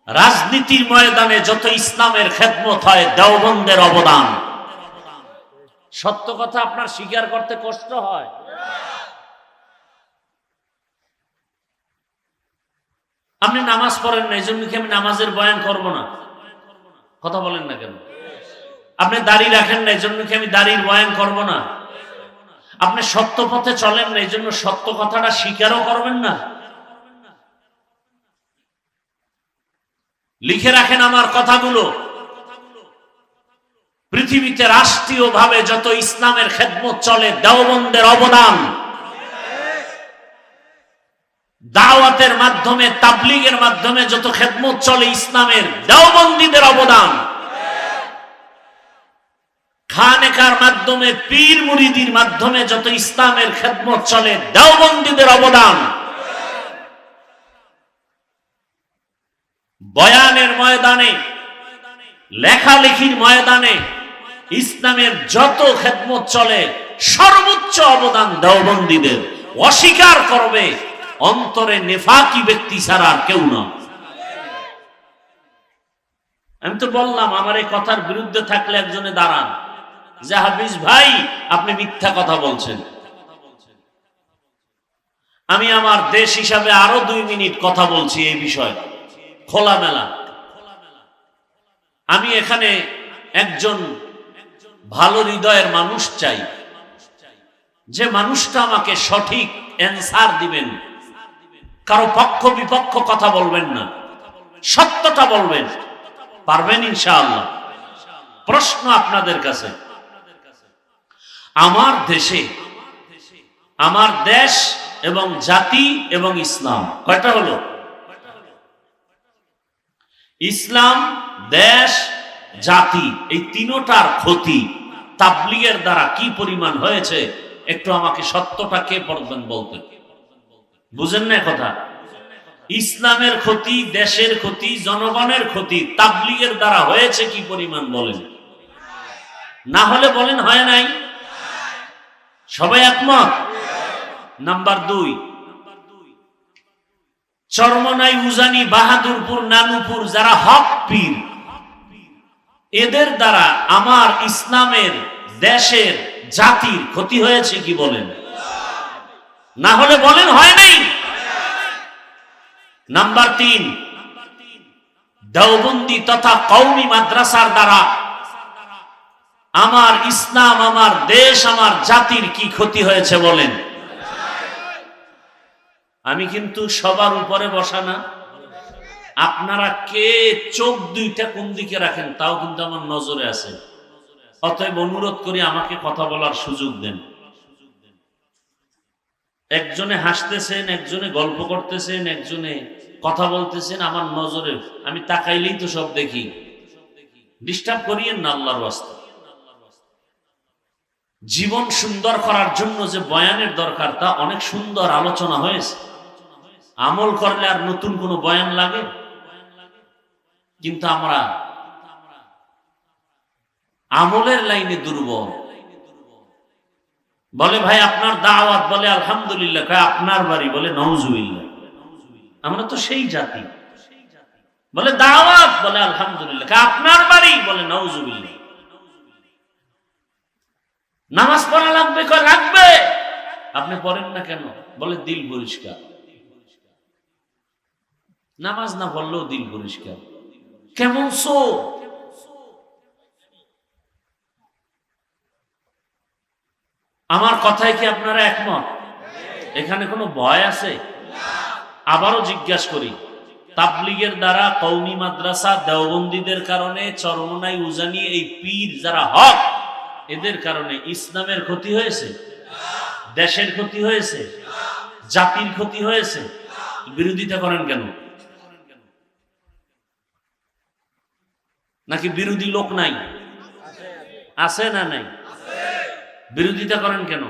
রাজনীতির ময়দানে যত ইসলামের খেদমত হয়, দেওবন্দের অবদান। সত্য কথা আপনার স্বীকার করতে কষ্ট হয়। আপনি নামাজ পড়েন না, এই জন্য কি আমি নামাজের বয়ান করব না? কথা বলেন না কেন? আপনি দাড়ি রাখেন না, এই জন্য কি আমি দাড়ির বয়ান করব না? আপনি সত্য পথে চলেন না, এই জন্য সত্য কথাটা স্বীকারও করবেন না? লিখে রাখেন আমার কথাগুলো। পৃথিবীতে রাষ্ট্রীয়ভাবে যত ইসলামের খেদমত চলে, দেওবন্দের অবদান। দাওয়াতের মাধ্যমে, তাবলীগের মাধ্যমে যত খেদমত চলে ইসলামের, দেওবন্দীদের অবদান। খানেকার মাধ্যমে, পীর মুরিদির মাধ্যমে যত ইসলামের খেদমত চলে, দেওবন্দীদের অবদান, বয়ানের ময়দানে, লেখালেখির ময়দানে ইসলামের যত খেদমত চলে, সর্বোচ্চ অবদান দেওবন্দীদের। অস্বীকার করবে অন্তরে নেফাকি ব্যক্তি ছাড়া আর কেউ না। আমি তো বললাম, আমার এই কথার বিরুদ্ধে থাকলে একজনে দাঁড়ান যে হাফিজ ভাই আপনি মিথ্যা কথা বলছেন। আমি আমার দেশ হিসাবে আরো 2 মিনিট কথা বলছি এই বিষয়ে খোলামেলা। আমি এখানে একজন ভালো হৃদয়ের মানুষ চাই, যে মানুষটা আমাকে সঠিক অ্যানসার দিবেন, কারো পক্ষ বিপক্ষ কথা বলবেন না, সত্যটা বলবেন। পারবেন ইনশাআল্লাহ? প্রশ্ন আপনাদের কাছে, আমার দেশে, আমার দেশ এবং জাতি এবং ইসলাম, কয়টা হলো? ইসলাম, দেশ, জাতি, এই তিনটার ক্ষতি তাবলীগের দ্বারা কি পরিমাণ হয়েছে একটু আমাকে সত্যটা কে পারবেন বলতে? বুঝেন না কথা? ইসলামের ক্ষতি, দেশের ক্ষতি, জনগণের ক্ষতি তাবলীগের দ্বারা হয়েছে কি পরিমাণ বলেন? না হলে বলেন হয় নাই। সবাই একমত? নাম্বার 2, চরমনাই, উজানি, বাহাদুরপুর, নানুপুর যারা হক পীর, এদের দ্বারা আমার ইসলামের, দেশের, জাতির ক্ষতি হয়েছে কি বলেন? না হলে বলেন হয় নাই। নাম্বার 3, দেওবন্দি তথা কওমি মাদ্রাসার দ্বারা আমার ইসলাম, আমার দেশ, আমার জাতির কি ক্ষতি হয়েছে বলেন? আমি কিন্তু সবার উপরে বসা না। আপনারা কে চোখ 2টা কোন দিকে রাখেন তাও কিন্তু আমার নজরে আছে। অতএব অনুরোধ করি আমাকে কথা বলার সুযোগ দেন। একজনে হাসতেছেন, একজনে গল্প করতেছেন, একজনে কথা বলতেছেন, আমার নজরে, আমি তাকাইলেই তো সব দেখি। ডিস্টার্ব করিয়েন না আল্লাহর ওয়াস্তে। জীবন সুন্দর করার জন্য যে বয়ানের দরকার তা অনেক সুন্দর আলোচনা হয়েছে। আমল করলে আর নতুন কোনো বয়ান লাগে? কিন্তু আমরা আমলের লাইনে দুর্বল। বলে ভাই আপনার দাওয়াত, বলে আলহামদুলিল্লাহ, আপনার বাড়ি, বলে নাউজুবিল্লাহ। আমরা তো সেই জাতি। বলে দাওয়াত, বলে আলহামদুলিল্লাহ, আপনার বাড়ি, বলে নাউজুবিল্লাহ। নামাজ পড়া লাগবে, রাখবে, আপনি পড়েন না কেন? বলে দিল পরিষ্কার। নামাজ না পড়লেও দিল পরিষ্কার। কেমন সো? আমার কথায় কি আপনারা একমত? এখানে কোনো ভয় আছে? আবারও জিজ্ঞাসা করি, তাবলীগের দ্বারা, কওমি মাদ্রাসা, দেওবন্দীদের কারণে, চরমনাই, উজানি, এই পীর যারা হক, এদের কারণে ইসলামের ক্ষতি হয়েছে, দেশের ক্ষতি হয়েছে, জাতির ক্ষতি হয়েছে। বিরোধিতা করেন কেন? নাকি বিরোধী লোক নাই? আছে না নাই? বিরোধিতা করেন কেন?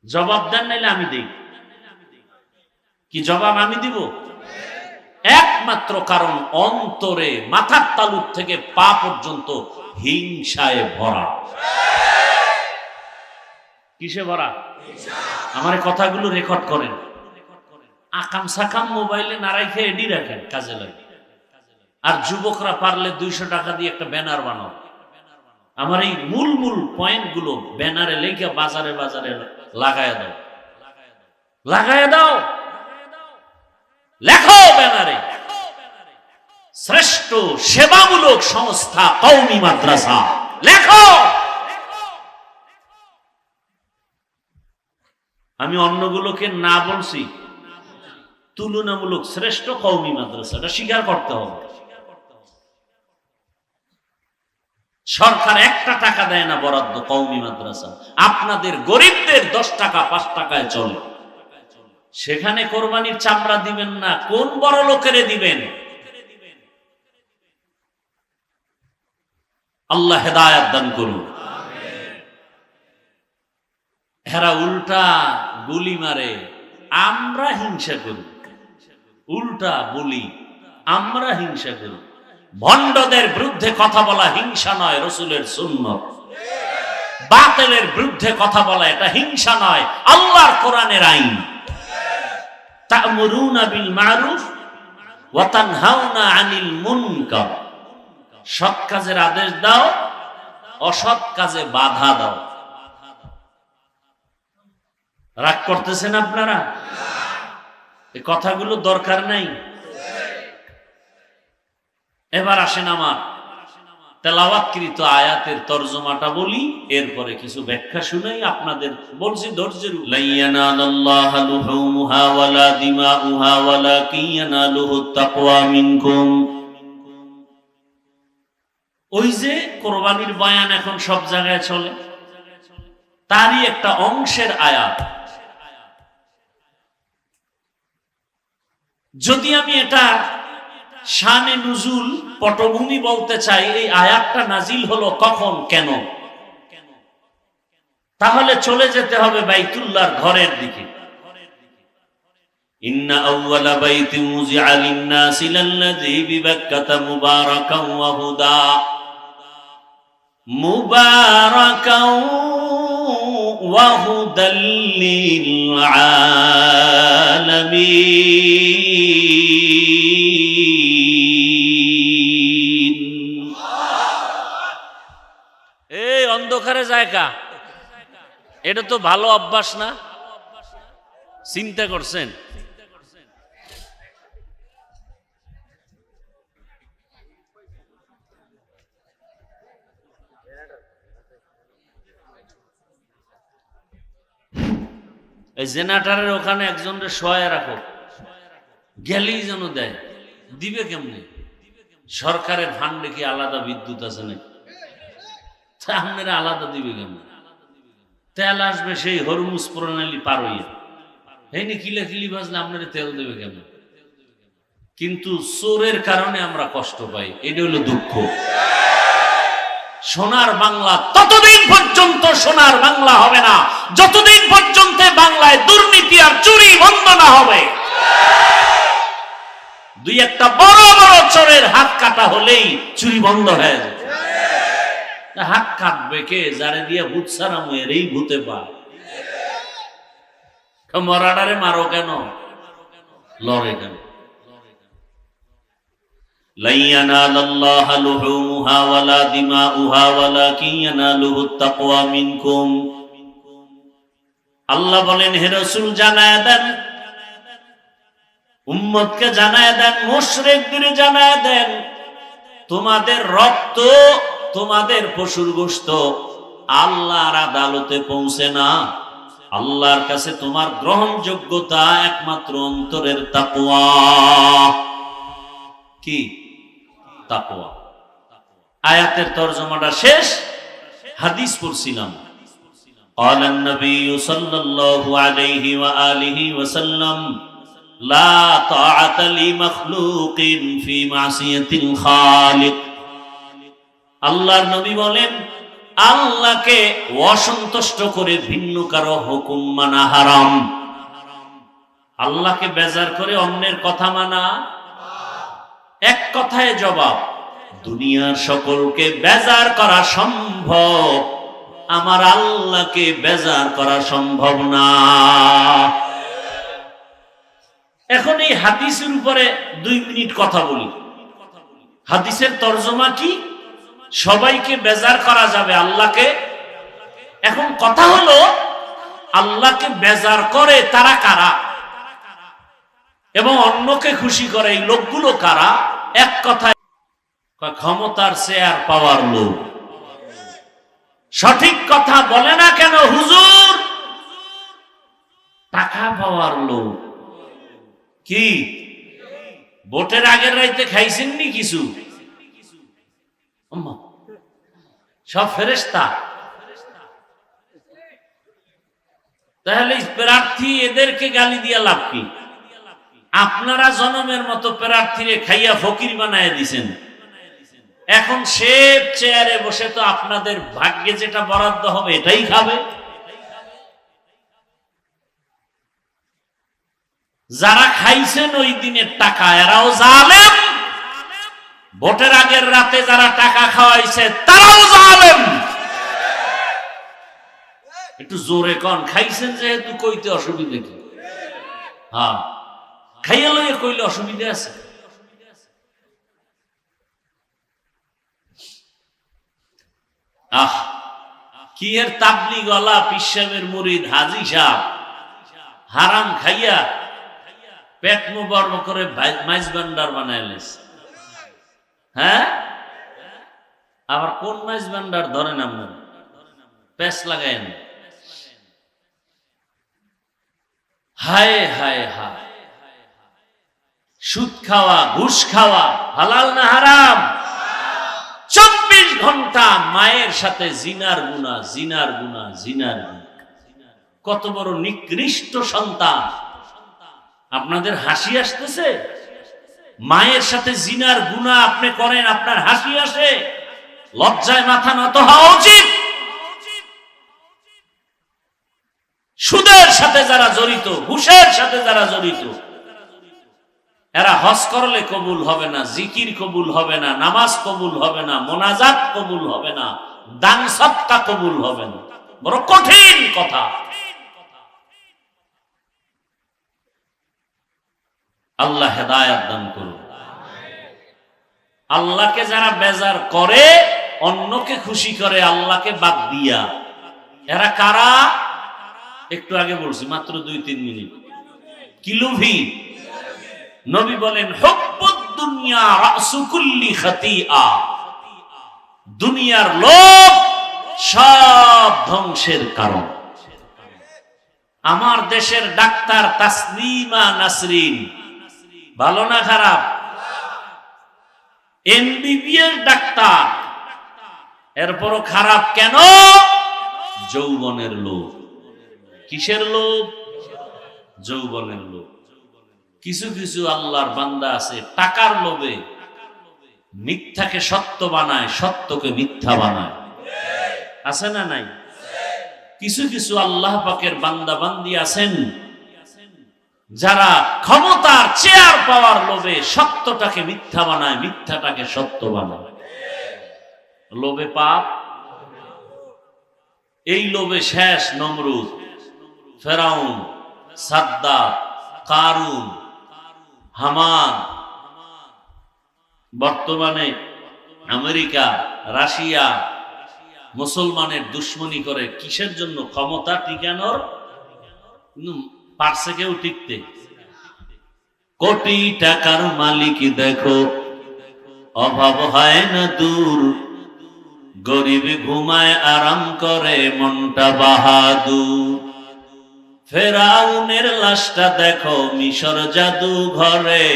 জবাব দেন, নাইলে আমি দেই। কি জবাব আমি দিব? একমাত্র কারণ অন্তরে, মাথার তালুক থেকে পা পর্যন্ত হিংসায় ভরা। কিসে ভরা? আমার কথাগুলো রেকর্ড করেন, আকাম সাকাম মোবাইলে না রাখে এডি রাখেন, কাজে লাগে। আর যুবকরা পারলে 200 টাকা দিয়ে একটা ব্যানার বানাও। আমার এই মূল মূল পয়েন্ট গুলো ব্যানারে লেখা বাজারে বাজারে লাগায় দাও, লাগায় দাও, লেখো ব্যানারে, শ্রেষ্ঠ সেবামূলক সংস্থা কওমি মাদ্রাসা, লেখো। আমি অন্যগুলোকে না বলছি, তুলনামূলক শ্রেষ্ঠ কওমি মাদ্রাসা, এটা স্বীকার করতে হবে। সরকার 1 টাকা দেয় না বরাদ্দ কওমি মাদ্রাসা। আপনাদের গরিবদের 10 টাকা 5 টাকায় চলে। সেখানে কোরবানির চামড়া দিবেন না, কোন বড় লোকেরে দিবেন? আল্লাহ হেদায়েত দান করুন। এরা উল্টা গুলি মারে, আমরা হিংসা করি। উল্টা বলি, আমরা হিংসা করি। ভণ্ডদের বিরুদ্ধে কথা বলা হিংসা নয়, রাসূলের সুন্নাত। বাতিলের বিরুদ্ধে কথা বলা এটা হিংসা নয়, আল্লাহর কোরআনের আইন। তা'মুরুনা বিল মা'রুফ ওয়া তানহাউনা আনিল মুনকার। সৎ কাজের আদেশ দাও, অসৎ কাজে বাধা দাও। রাগ করতেছেন আপনারা? এই কথাগুলো দরকার নাই। এবার আসেন আমার তেলাওয়াতকৃত আয়াতের তরজমাটা বলি, এরপরে কিছু ব্যাখ্যা শুনাই আপনাদের। বলছি ধৈর্যের। লা ইয়ানালাল্লাহু লুহুমুহা ওয়ালা দিমাউহা ওয়ালাকিন ইয়ানালুহুত তাকওয়া মিনকুম। ওই যে কোরবানির বয়ান এখন সব জায়গায় চলে, তারই একটা অংশের আয়াত। যদি আমি এটা শানে নুজুল পটভূমি বলতে চাই, এই আয়াতটা নাজিল হলো কখন, কেন, তাহলে চলে যেতে হবে বাইতুল্লাহর ঘরের দিকে। ইন্না আউওয়ালা বাইতিন মুযিআ লিন-নাসি লাল্লাযী বিবাক্কাতা মুবারাকান ওয়া হুদা। মুবারাকান ওয়া হুদাল লিল আলামিন। এই অন্ধকারে জায়গা, এটা তো ভালো অভ্যাস না? চিন্তা করছেন? এই জেনারেটরের ওখানে একজনের শোয়া রাখো, গেলেই যেন দেয়। দিবে কেমনে? সরকারের ফান্ডে কি আলাদা বিদ্যুৎ আছে নাকি? আপনারা আলাদা দিবে কেমনে? তেল আসবে সেই হরমুজ প্রণালী পার হইয়া, এই নি কিলাকিলি বাজলে আপনারা তেল দেবে কেমন? কিন্তু চোরের কারণে আমরা কষ্ট পাই, এটা হলো দুঃখ। সোনার বাংলা ততদিন পর্যন্ত সোনার বাংলা হবে না যতদিন পর্যন্ত বাংলায় দুর্নীতি আর চুরি বন্ধ না হবে। দুই একটা বড় বড় চোরের হাত কাটা হলেই চুরি বন্ধ হয়ে যাবে। হাত কাটবে কে? যারে দিয়ে ভূত সারা মুয়ের এই ভূতে পায়। মরাডারে মারো কেন, লড়ে কেন? লা ইয়ানালাল্লাহু লুহুমুহা ওয়ালা দিমাউহা ওয়ালাকিন ইয়ানালুহুত তাকওয়া মিনকুম। আল্লাহ বলেন, হে রাসূল জানায় দেন, উম্মতকে জানায় দেন, মুশরিকদের জানায় দেন, তোমাদের রক্ত, তোমাদের পশুর গোশত আল্লাহর আদালতে পৌঁছে না। আল্লাহর কাছে তোমার গ্রহণযোগ্যতা একমাত্র অন্তরের তাকওয়া। কি তাকওয়া? আয়াতের তরজমাটা শেষ, হাদিস পড়ছিলাম। قال النبي صلى الله عليه وآله وسلم لا طاعة لمخلوق في معصية الخالق। আল্লাহর নবী বলেন, আল্লাহকে অসন্তুষ্ট করে ভিন্ন কারো হুকুম মানা হারাম। আল্লাহকে বেজার করে অন্যের কথা মানা। এক কথায় জবাব, দুনিয়ার সকলকে বেজার করা সম্ভব, আমার আল্লাহকে বেজার করা সম্ভব না। এখন এই হাদিসের উপরে 2 মিনিট কথা বলি। হাদিসের তরজমা কি? সবাইকে বেজার করা যাবে, আল্লাহকে। এখন কথা হলো, আল্লাহকে বেজার করে তারা কারা এবং অন্যকে খুশি করে এই লোকগুলো কারা? এক কথায় ক্ষমতার চেয়ার পাওয়ার লোক। সঠিক কথা বলে না কেন হুজুর? টাকা পাওয়ার লোক। কি ভোটের আগের রাইতে খাইছেননি কিছু? সব ফেরেশতা। তাহলে প্রার্থী এদেরকে গালি দিয়া লাভ কি? আপনারা জনমের মতো প্রার্থীরে খাইয়া ফকির বানায় দিছেন। এখন সে চেয়ারে বসে তো আপনাদের ভাগ্যে যেটা বরাদ্দ হবে এটাই খাবে। যারা খাইছেন ওই দিনের টাকা এরাও জালেম, ভোটের আগের রাতে যারা টাকা খাওয়াইছে তারাও জালেম। একটু জোরে কন, খাইছেন যেহেতু কইতে অসুবিধা কি? হ্যাঁ, খাইয়া লইয়া কইলে অসুবিধা আছে? আহ, কি এর তাবলিগওয়ালা পীর সাহেবের মুরিদ হাজী সাহেব হারাম খাইয়া পেট মুবর্ম করে মাইজ ভান্ডার বানাইলেন। হ্যাঁ, আবার কোন মাইজ ভান্ডার ধরেন আপনার? পেস লাগায়েন। হায় হায় হায়, সুদ খাওয়া, ঘুষ খাওয়া হালাল না হারাম? 24 ঘন্টা মায়ের সাথে জিনার গুনাহ, জিনার গুনাহ, জিনার গুনাহ। কত বড় নিকৃষ্ট সন্তান! আপনাদের হাসি আসতেছে? মায়ের সাথে জিনার গুনাহ আপনি করেন, আপনার হাসি আসে? লজ্জায় মাথা নত হওয়া উচিত। সুদের সাথে যারা জড়িত, ঘুষের সাথে যারা জড়িত, এরা হজ করলে কবুল হবে না, জিকির কবুল হবে না, নামাজ কবুল হবে না, মোনাজাত কবুল হবে না, দান সদকা কবুল হবে না। বড় কঠিন কথা। আল্লাহ হেদায়েত দান করুন। আল্লাহকে যারা বেজার করে, অন্যকে খুশি করে আল্লাহকে বাদ দিয়া, এরা কারা? একটু আগে বলছি, মাত্র 2-3 মিনিট। কি লোভী? নবী বলেন হুব্বুদ দুনিয়া রাসু কুল্লি খাতিআ। দুনিয়ার লোভ সব ধ্বংসের কারণ। আমার দেশের ডাক্তার তাসলিমা নাসরিন ভালো না খারাপ? এমবিবিএস ডাক্তার, এরপরও খারাপ কেন? যৌবনের লোভ। কিসের লোভ? যৌবনের লোভ। কিছু কিছু আল্লাহর বান্দা আছে টাকার লোভে মিথ্যাকে সত্য বানায়, সত্যকে মিথ্যা বানায়। আছে না নাই? কিছু কিছু আল্লাহ পাকের বান্দা বান্দি আছেন যারা ক্ষমতার চেয়ার পাওয়ার লোভে সত্যটাকে মিথ্যা বানায়, মিথ্যাটাকে সত্য বানায়। লোভে পাপ। এই লোভে শেষ নমরুদ, ফেরাউন, সাদ্দাত, কারুন, হামান। বর্তমানে আমেরিকা, রাশিয়া মুসলমানের দুশ্মনী করে কিসের জন্য? ক্ষমতা টিকানোর। কিন্তু পারছে কেউ টিকতে? কোটি টাকার মালিক দেখো, অভাব হয় না দূর, গরিব ঘুমায় আরাম করে মনটা বাহাদুর। ফেরাউনের লাশটা দেখো মিশর জাদু ঘরে,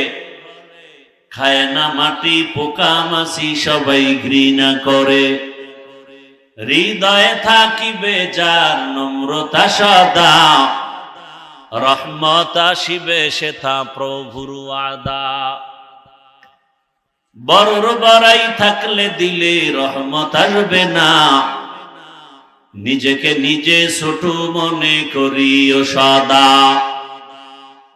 খায় না মাটি পোকা মাছি সবাই ঘৃণা করে। হৃদয়ে থাকিবে যার নম্রতা সদা, রহমত আসিবে সেথা প্রভুর ওয়াদা। বড়র বড়াই থাকলে দিলে রহমত আসবে না, নিজেকে নিজে ছোট মনে করিও সদা।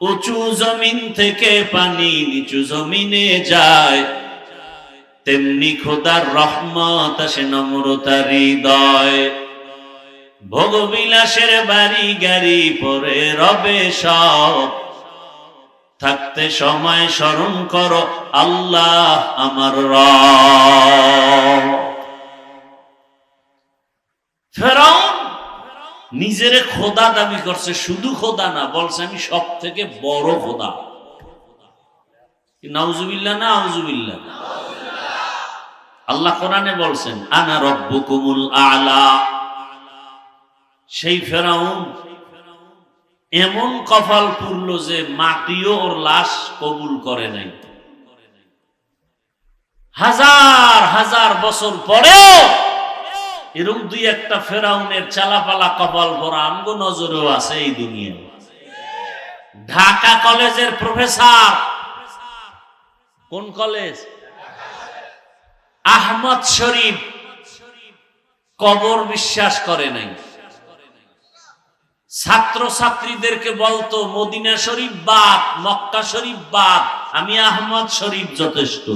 উঁচু জমিন থেকে পানি নিচু জমিনে যায়, তেমনি খোদার রহমত আসে নম্রতার হৃদয়। ভোগবিলাসের বাড়ি গাড়ি পরে রবে সব, থাকতে সময় স্মরণ করো আল্লাহ আমার রব। ফেরাউন নিজের খোদা দাবি করছে, শুধু খোদা না, বলছে আমি সব থেকে বড় খোদা। নাউজুবিল্লাহ না আউজুবিল্লাহ? আল্লাহ কোরআনে বলছেন আনা রব্বুকুমুল আলা। সেই ফেরাউন এমন কপাল পুরল যে মাটিও ওর লাশ কবুল করে নাই। হাজার হাজার বছর পরেও এরকম 2-1টা ফেরাউনের চালাপালা কপাল ভরা আমগো নজরেও আছে এই দুনিয়ায়। ঢাকা কলেজের প্রফেসর। কোন কলেজ? আহমদ শরীফ কবর বিশ্বাস করে নাই। ছাত্র ছাত্রীদেরকে বলতো মদিনা শরীফ বাদ, মক্কা শরীফ বাদ, আমি আহমদ শরীফ যথেষ্ট।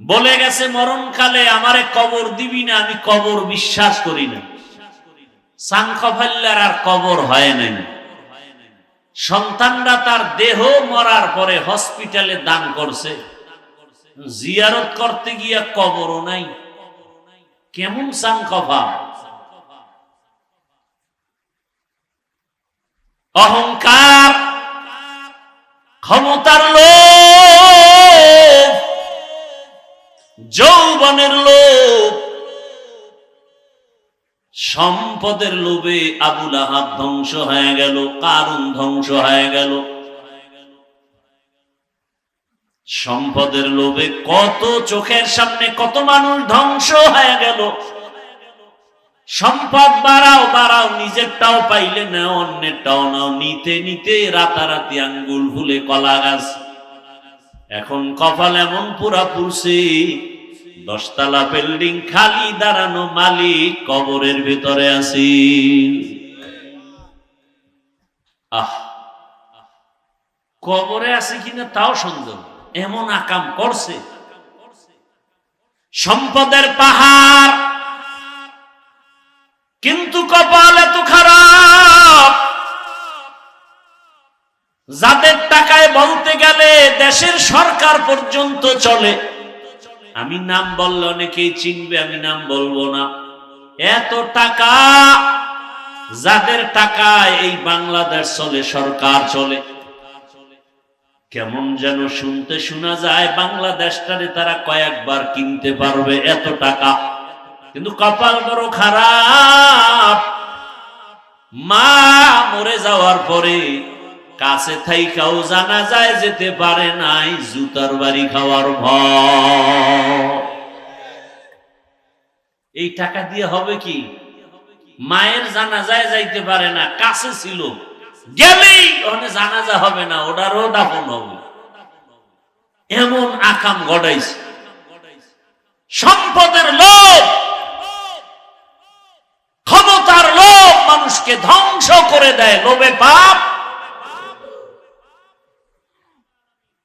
বলে গেছে মরণকালে আমারে কবর দিবি না, আমি কবর বিশ্বাস করি না। সাংখফাল্লার আর কবর হয় নাই। সন্তানরা তার দেহ মরার পরে হসপিটালে দান করছে, জিয়ারত করতে গিয়া কবরও নাই। কেমন সাংখফা! অহংকার, ক্ষমতার লোভ, যৌবনের লোভ, সম্পদের লোভে আবুল আহাব ধ্বংস হয়ে গেল, কারুন ধ্বংস হয়ে গেল। সম্পদের লোভে কত চোখের সামনে কত মানুষ ধ্বংস হয়ে গেল। সম্পদ বাড়াও বাড়াও, নিজেরটাও পাইলে নাও, অন্যেরটাও নাও, নিতে নিতে রাতারাতি আঙ্গুল ফুলে কলা গাছ। এখন কপাল এমন পুরা পুরছে, 10 তলা বিল্ডিং খালি, দাঁড়ানো মালিক কবরের ভিতরে আছি। কবরে আছে কিনা তাও সন্দেহ, এমন আকাম করছে। সম্পদের পাহাড়, কিন্তু কপাল এত খারাপ, যাদের টাকায় বলতে গেলে দেশের সরকার পর্যন্ত চলে। আমি নাম বললে অনেকেই চিনবে, আমি নাম বলবো না। এত টাকা, যাদের টাকায় এই বাংলাদেশ চলে, সরকার চলে। কেমন যেন শুনতে শোনা যায় বাংলাদেশটারে তারা কয়েকবার কিনতে পারবে, এত টাকা। কিন্তু কপাল বড় খারাপ, মা মরে যাওয়ার পরে কাছে থাইকাও জানা যায় যেতে পারে নাই, জুতার বাড়ি খাওয়ার ভয়। এই টাকা দিয়ে হবে কি? মায়ের জানাজায় যাইতে পারে না, কাছে ছিল, গেলেই ওখানে জানাজা হবে না, ওটারও দাফন হবে। এমন আকাম গড়াইছে। সম্পদের লোভ, ক্ষমতার লোভ মানুষকে ধ্বংস করে দেয়। লোভে পাপ।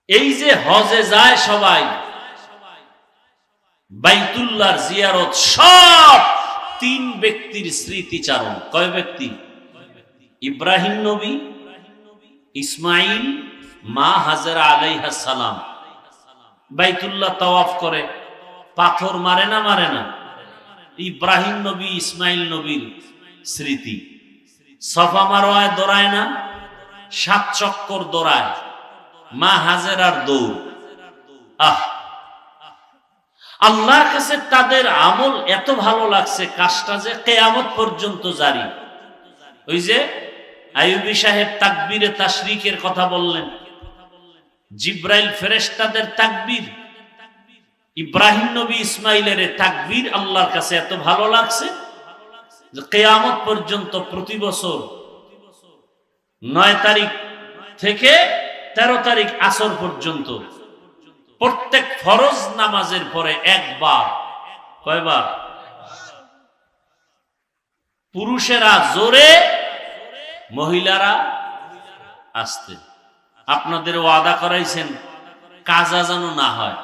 এই যে হজে যায় সবাই, বাইতুল্লাহর জিয়ারত, সব 3 ব্যক্তির স্মৃতিচারণ। কয় ব্যক্তি? ইব্রাহিম নবী, ইসমাইল, মা হাজেরা আলাইহিস সালাম। বাইতুল্লাহ তাওয়াফ করে, পাথর মারে না মারে না? ইব্রাহিম নবী, ইসমাইল নবীর স্মৃতি। সফা মারওয়ায় দৌড়ায় না? 7 চক্কর দৌড়ায়, মা হাজেরার দৌড়। আল্লাহর কাছে তাদের আমল এত ভালো লাগছে, কাজটা যে কিয়ামত পর্যন্ত জারি। ওই যে আইয়ুবী সাহেব তাকবীরে তাশরিকের কথা বললেন, জিব্রাইল ফেরেশতাদের তাকবীর, ইব্রাহিম নবী ইসমাইলের তাকবীর আল্লাহর কাছে এত ভালো লাগছে যে কিয়ামত পর্যন্ত প্রতি বছর 9 তারিখ থেকে 13 তারিখ আসর পর্যন্ত প্রত্যেক ফরজ নামাজের পরে একবার, কয়বার? পুরুষেরা জোরে, মহিলারা আস্তে। আপনাদের ওয়াদা করাইছেন কাজা যেন না হয়,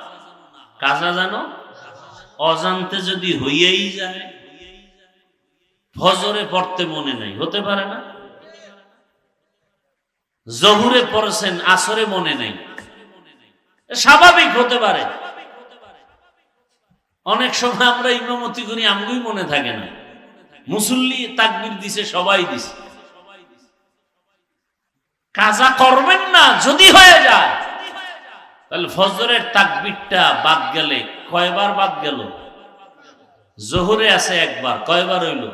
কাজা যেন অজান্তে যদি হইয়াই যায়। ফজরে পড়তে মনে নাই, হতে পারে না? জহুরে পড়ছেন, আসরে মনে নাই, স্বাভাবিক হতে পারে। অনেক সময় আমরা ইমামতি করি, আমগুই মনে থাকে না, মুসল্লি তাকবীর দিছে, সবাই দিছে। কাজা করবেন না, যদি হয়ে যায় তাহলে ফজরের তাকবীরটা বাদ গেলে কয়বার বাদ গেল? জোহরে আছে একবার, কয়বার হইল?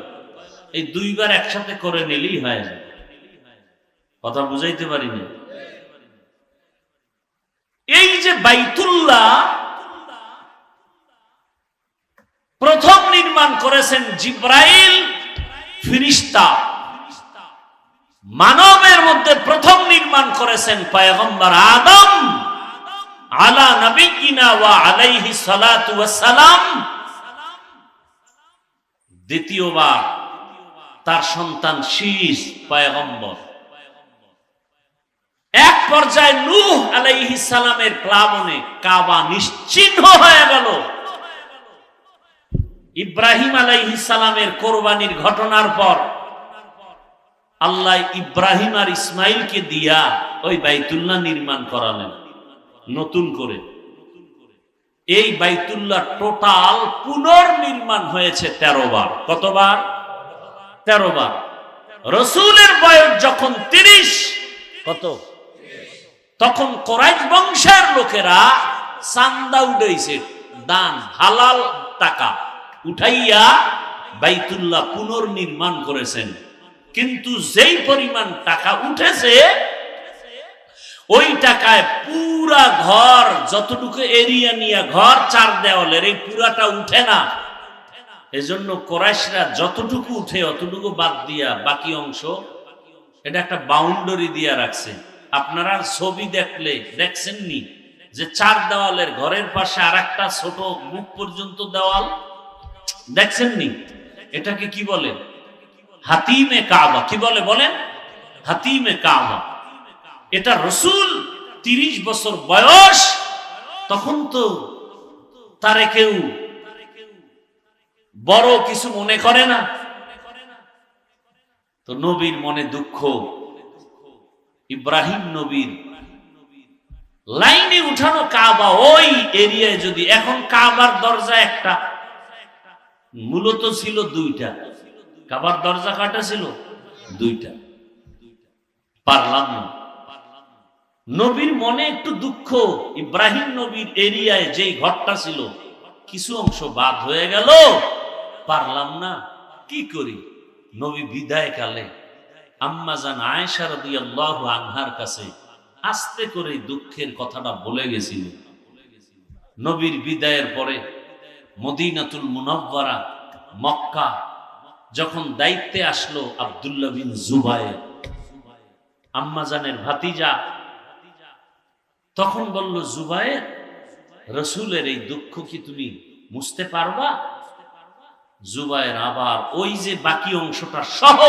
এই 2 বার একসাথে করে নিলেই হয়ে যায়। কথা বুঝাইতে পারি না? এই যে বাইতুল্লাহ প্রথম নির্মাণ করেছেন জিব্রাইল ফেরেশতা, মানবের মধ্যে প্রথম নির্মাণ করেছেন পয়গম্বর আদম। আলা নবিয়িনা ওয়া আলাইহি সালাতু ওয়াস সালাম। দ্বিতীয়বার তার সন্তান শীষ পয়গম্বর। এক পর্যায়ে নূহ আলাইহিস সালামের প্লাবনে কাবা নিশ্চিহ্ন হয়ে গেল। ইব্রাহিম আলাইহিস সালামের কোরবানির ঘটনার পর আল্লাহ ইব্রাহিম আর ইসমাইলকে দিয়া ওই বাইতুল্লাহ নির্মাণ করালেন নতুন করে। এই বাইতুল্লাহ টোটাল পুনর্নির্মাণ হয়েছে 13 বার। কতবার? 13 বার। রাসূলের বয়স যখন 30, কত? তখন কুরাইশ বংশের লোকেরা চান্দা উঠাইছে, দান, হালাল টাকা উঠাইয়া বাইতুল্লাহ পুনর্নির্মাণ করেছেন। কিন্তু যেই পরিমাণ টাকা উঠেছে ওই টাকায় পুরা ঘর, যতটুকু এরিয়া নিয়ে ঘর 4 দেওয়ালের, এই পুরাটা উঠে না। এজন্য কুরাইশরা যতটুকু উঠে অতটুকু বাদ দিয়া বাকি অংশ এটা একটা বাউন্ডারি দিয়া রাখছে। আপনারা ছবি দেখলে দেখছেননি যে 4 দেওয়ালের ঘরের পাশে আরেকটা ছোট মুখ পর্যন্ত দেওয়াল দেখছেননি? এটাকে কি বলে? হাতিমে কাবা। কি বলে বলেন? হাতিমে কাবা। এটা রাসূল 30 বছর বয়স, তখন তো তারে কেউ বড় কিছু মনে করে না। তো নবীর মনে দুঃখ। ইব্রাহিম নবীর লাইনে উঠানো কাবা ওই এরিয়ায় যদি এখন কাবার দরজা একটা, মূলত ছিল 2টা। কাবার দরজা কাটা ছিল 2টা, পারলাম না। নবীর মনে একটু দুঃখ। ইব্রাহিম নবীর এরিয়ায় যেই ঘরটা ছিল কিছু অংশ বাদ হয়ে গেল, পারলাম না, কি করি? নবী বিদায় কালে আম্মা জান আয়েশা রাদিয়াল্লাহু আনহার কাছে আস্তে করে দুঃখের কথাটা বলে গেছিল। নবীর বিদায়ের পরে মদিনাতুল মুনাওয়ারা, মক্কা যখন দায়িত্বে আসলো আব্দুল্লাহ বিন জুবায়ের, আম্মা জানের ভাতিজা, তখন বলল, জুবায়ের, রাসূলের এই দুঃখ কি তুমি মুছতে পারবা? জুবায়ের আবার ওই যে বাকি অংশটা সহ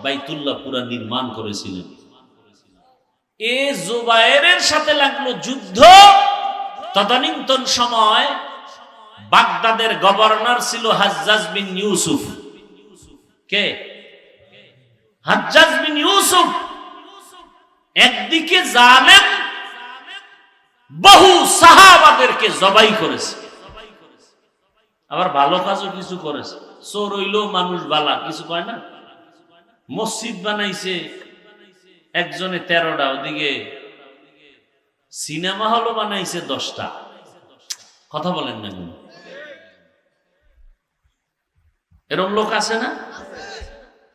বাইতুল্লাহ পুরা নির্মাণ করেছিলেন। এ জুবায়েরের সাথে লাগলো যুদ্ধ। তদানীন্তন সময় বাগদাদের গভর্নর ছিল হাজ্জাজ বিন ইউসুফ। কে? হাজ্জাজ বিন ইউসুফ। একদিকে জালেম, বহু সাহাবাদেরকে জবাই করেছে, আবার ভালো কাজও কিছু করেছে। চোর হইলেও মানুষ বালা, কিছু কয় না? মসজিদ বানাইছে একজনে 13টা, ওদিকে সিনেমা হলও বানাইছে 10টা। কথা বলেন না? এরকম লোক আছে না?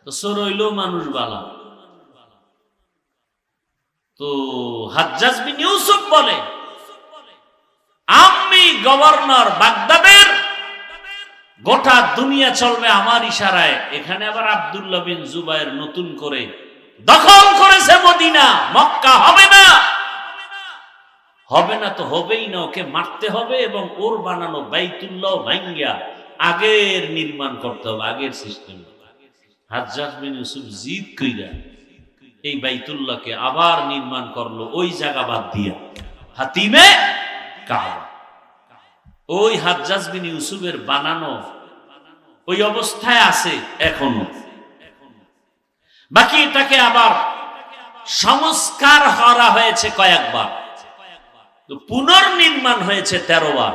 তো চোর হইলেও মানুষ বালা। তো হাজ্জাজ বিন ইউসুফ বলে, আমি গভর্নর বাগদাদের, গোটা দুনিয়া চলবে আমার ইশারায়। এখানে আবার আব্দুল্লাহ বিন জুবায়ের নতুন করে দখল করেছে মদিনা, মক্কা হবে না। হবে না তো হবেই না, ওকে মারতে হবে এবং ওর বানানো বাইতুল্লাহ ভাঙ্গিয়া আগের নির্মাণ করতে হবে, আগের সিস্টেম। হাজ্জাজ বিন ইউসুফ জিদ কইরা এই বাইতুল্লাহকে আবার নির্মাণ করলো ওই জায়গা বাদ দিয়া, হাতিমে কাবা। ওই হাজ্জাজ বিন ইউসুফের বানানো ওই অবস্থায় আছে এখনো। বাকি এটাকে আবার সংস্কার করা হয়েছে কয়েকবার, পুনর্নির্মাণ হয়েছে 13 বার।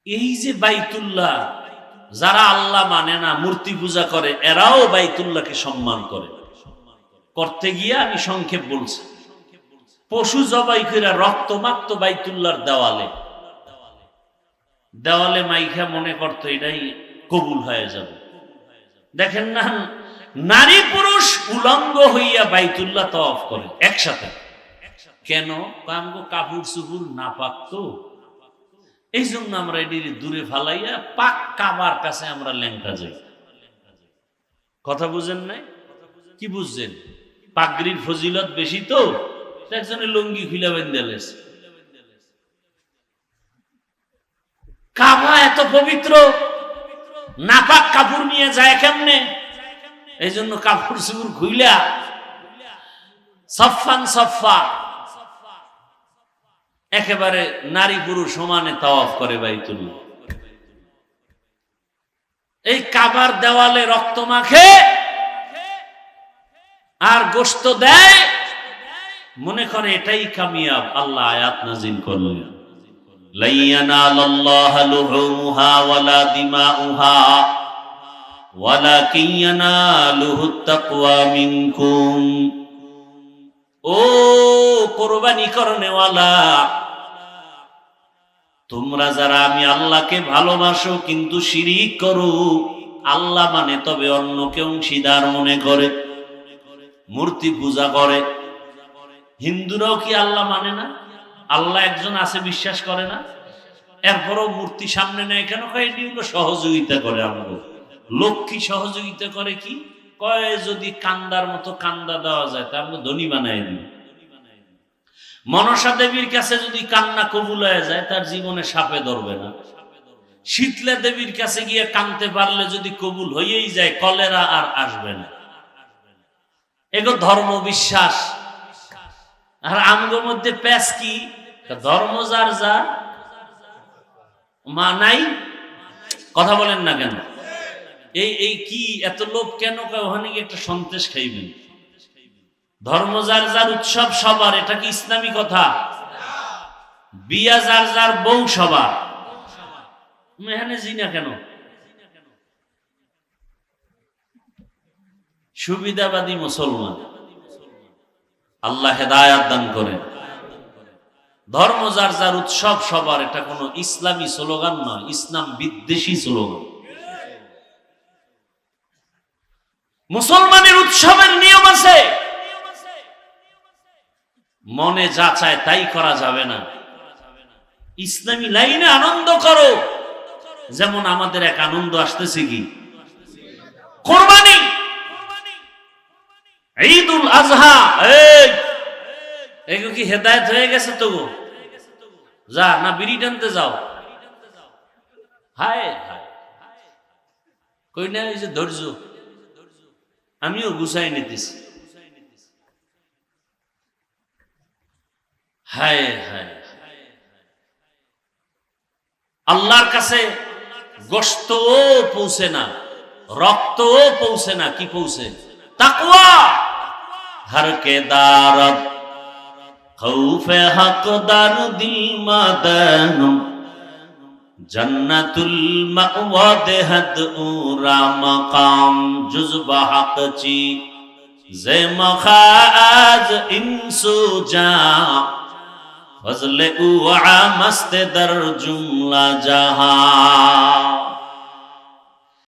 এই যে বাইতুল্লাহ, যারা আল্লাহ মানে না, মূর্তি পূজা করে, এরাও বাইতুল্লাহকে সম্মান করে। করতে গিয়ে আমি সংক্ষেপ বলছি, পশু জবাই করে রক্ত মাখত বাইতুল্লাহর দেওয়ালে, দেওয়ালে মাইখা মনে করতো এটাই কবুল হয়ে যাবে। দেখেন না, নারী পুরুষ উলঙ্গ হইয়া বাইতুল্লাহ তওয়াফ করে একসাথে। কেন? আমগো কাপড় চুপুর না পাকতো, এই জন্য আমরা এটি দূরে ফালাইয়া পাক কাবার কাছে আমরা ল্যাংটা যাই। কথা বুঝেন নাই? কি বুঝছেন? পাগড়ির ফজিলত বেশি তো, একজনের লুঙ্গি খুলে বেঁধেলেস। কাবা এত পবিত্র, নাপাক কাপড় নিয়ে যায় কেমনে? এই জন্য কাপড় চুপড় খুইলা সফান সফা একেবারে নারী পুরুষ সমানে তাওয়াফ করে বাইতুল্লাহ। এই কাবার দেওয়ালে রক্ত মাখে আর গোশত দেয়, মনে করে এটাই কামিয়াব। আল্লাহ আয়াত নাযিল করলেন, লা ইয়ানালাল্লাহু লুহুমুহা ওয়ালা দিমাউহা ওয়ালাকিন ইয়ানালুহুত তাকওয়া মিনকুম। ও কুরবানি করনেওয়ালা, তোমরা যারা আমি আল্লাহকে ভালোবাসো কিন্তু শিরিক করো, আল্লাহ মানে তবে অন্যকে অংশীদার মনে করে, মূর্তি পূজা করে। হিন্দুরাও কি আল্লাহ মানে না? আল্লাহ একজন আছে বিশ্বাস করে না? এরপরও মূর্তি সামনে নেয় কেন? এটি হলো সহযোগিতা করে। আমাকে লক্ষ্মী সহযোগিতা করে কি কয়, যদি কান্দার মতো কান্দা দেওয়া যায় তা আমরা ধনী বানাই দিই। মনসা দেবীর কাছে যদি কান্না কবুল হয়ে যায় তার জীবনে সাপে ধরবে না। শীতলা দেবীর কাছে গিয়ে কানতে পারলে যদি কবুল হয়েই যায় কলেরা আর আসবে না। এগো ধর্ম বিশ্বাস। আর আমগোর মধ্যে প্যাস কি, ধর্ম যার যার মা নাই। কথা বলেন না কেন? এই কি এত লোভ কেন? ওখানে গিয়ে একটা সন্দেশ খাইবেন। ধর্ম যার যার, উৎসব সবার, এটা কি ইসলামী কথা? বিয়া যার যার, বউ সবার। এখানে জিনা কেন? সুবিধাবাদী মুসলমান। আল্লাহ হেদায়াত দান করেন। ধর্ম যার যার, উৎসব সবার, এটা কোনো ইসলামী স্লোগান নয়, ইসলাম বিদ্বেষী স্লোগান। মুসলমানের উৎসবের নিয়ম আছে, মনে যা চায় তাই করা যাবে না। ইসলামী লাইনে আনন্দ করো। যেমন আমাদের এক আনন্দ আসতেছে কি, কোরবানি, ঈদুল আজহা। এগুলো কি হেদায়েত হয়ে গেছে? তো যা না বিড়ি টানতে যাও। হায় হায়, কই না এই যে ধৈর্য, আমিও গুছাই নিতেছি। হায় হায়, আল্লাহর কাছে গোশতও পৌঁছে না, রক্তও পৌঁছে না, কি পৌঁছে? তাকওয়া। হর কে দারদ খৌফে হকদার দিল মাদান, জন্নতুল মাওয়া দেহদ উরা মাকাম, জুজবা হক চি জে মখাজ ইনসু জা, ফজলে উআ মস্ত দর জুমলা জাহান।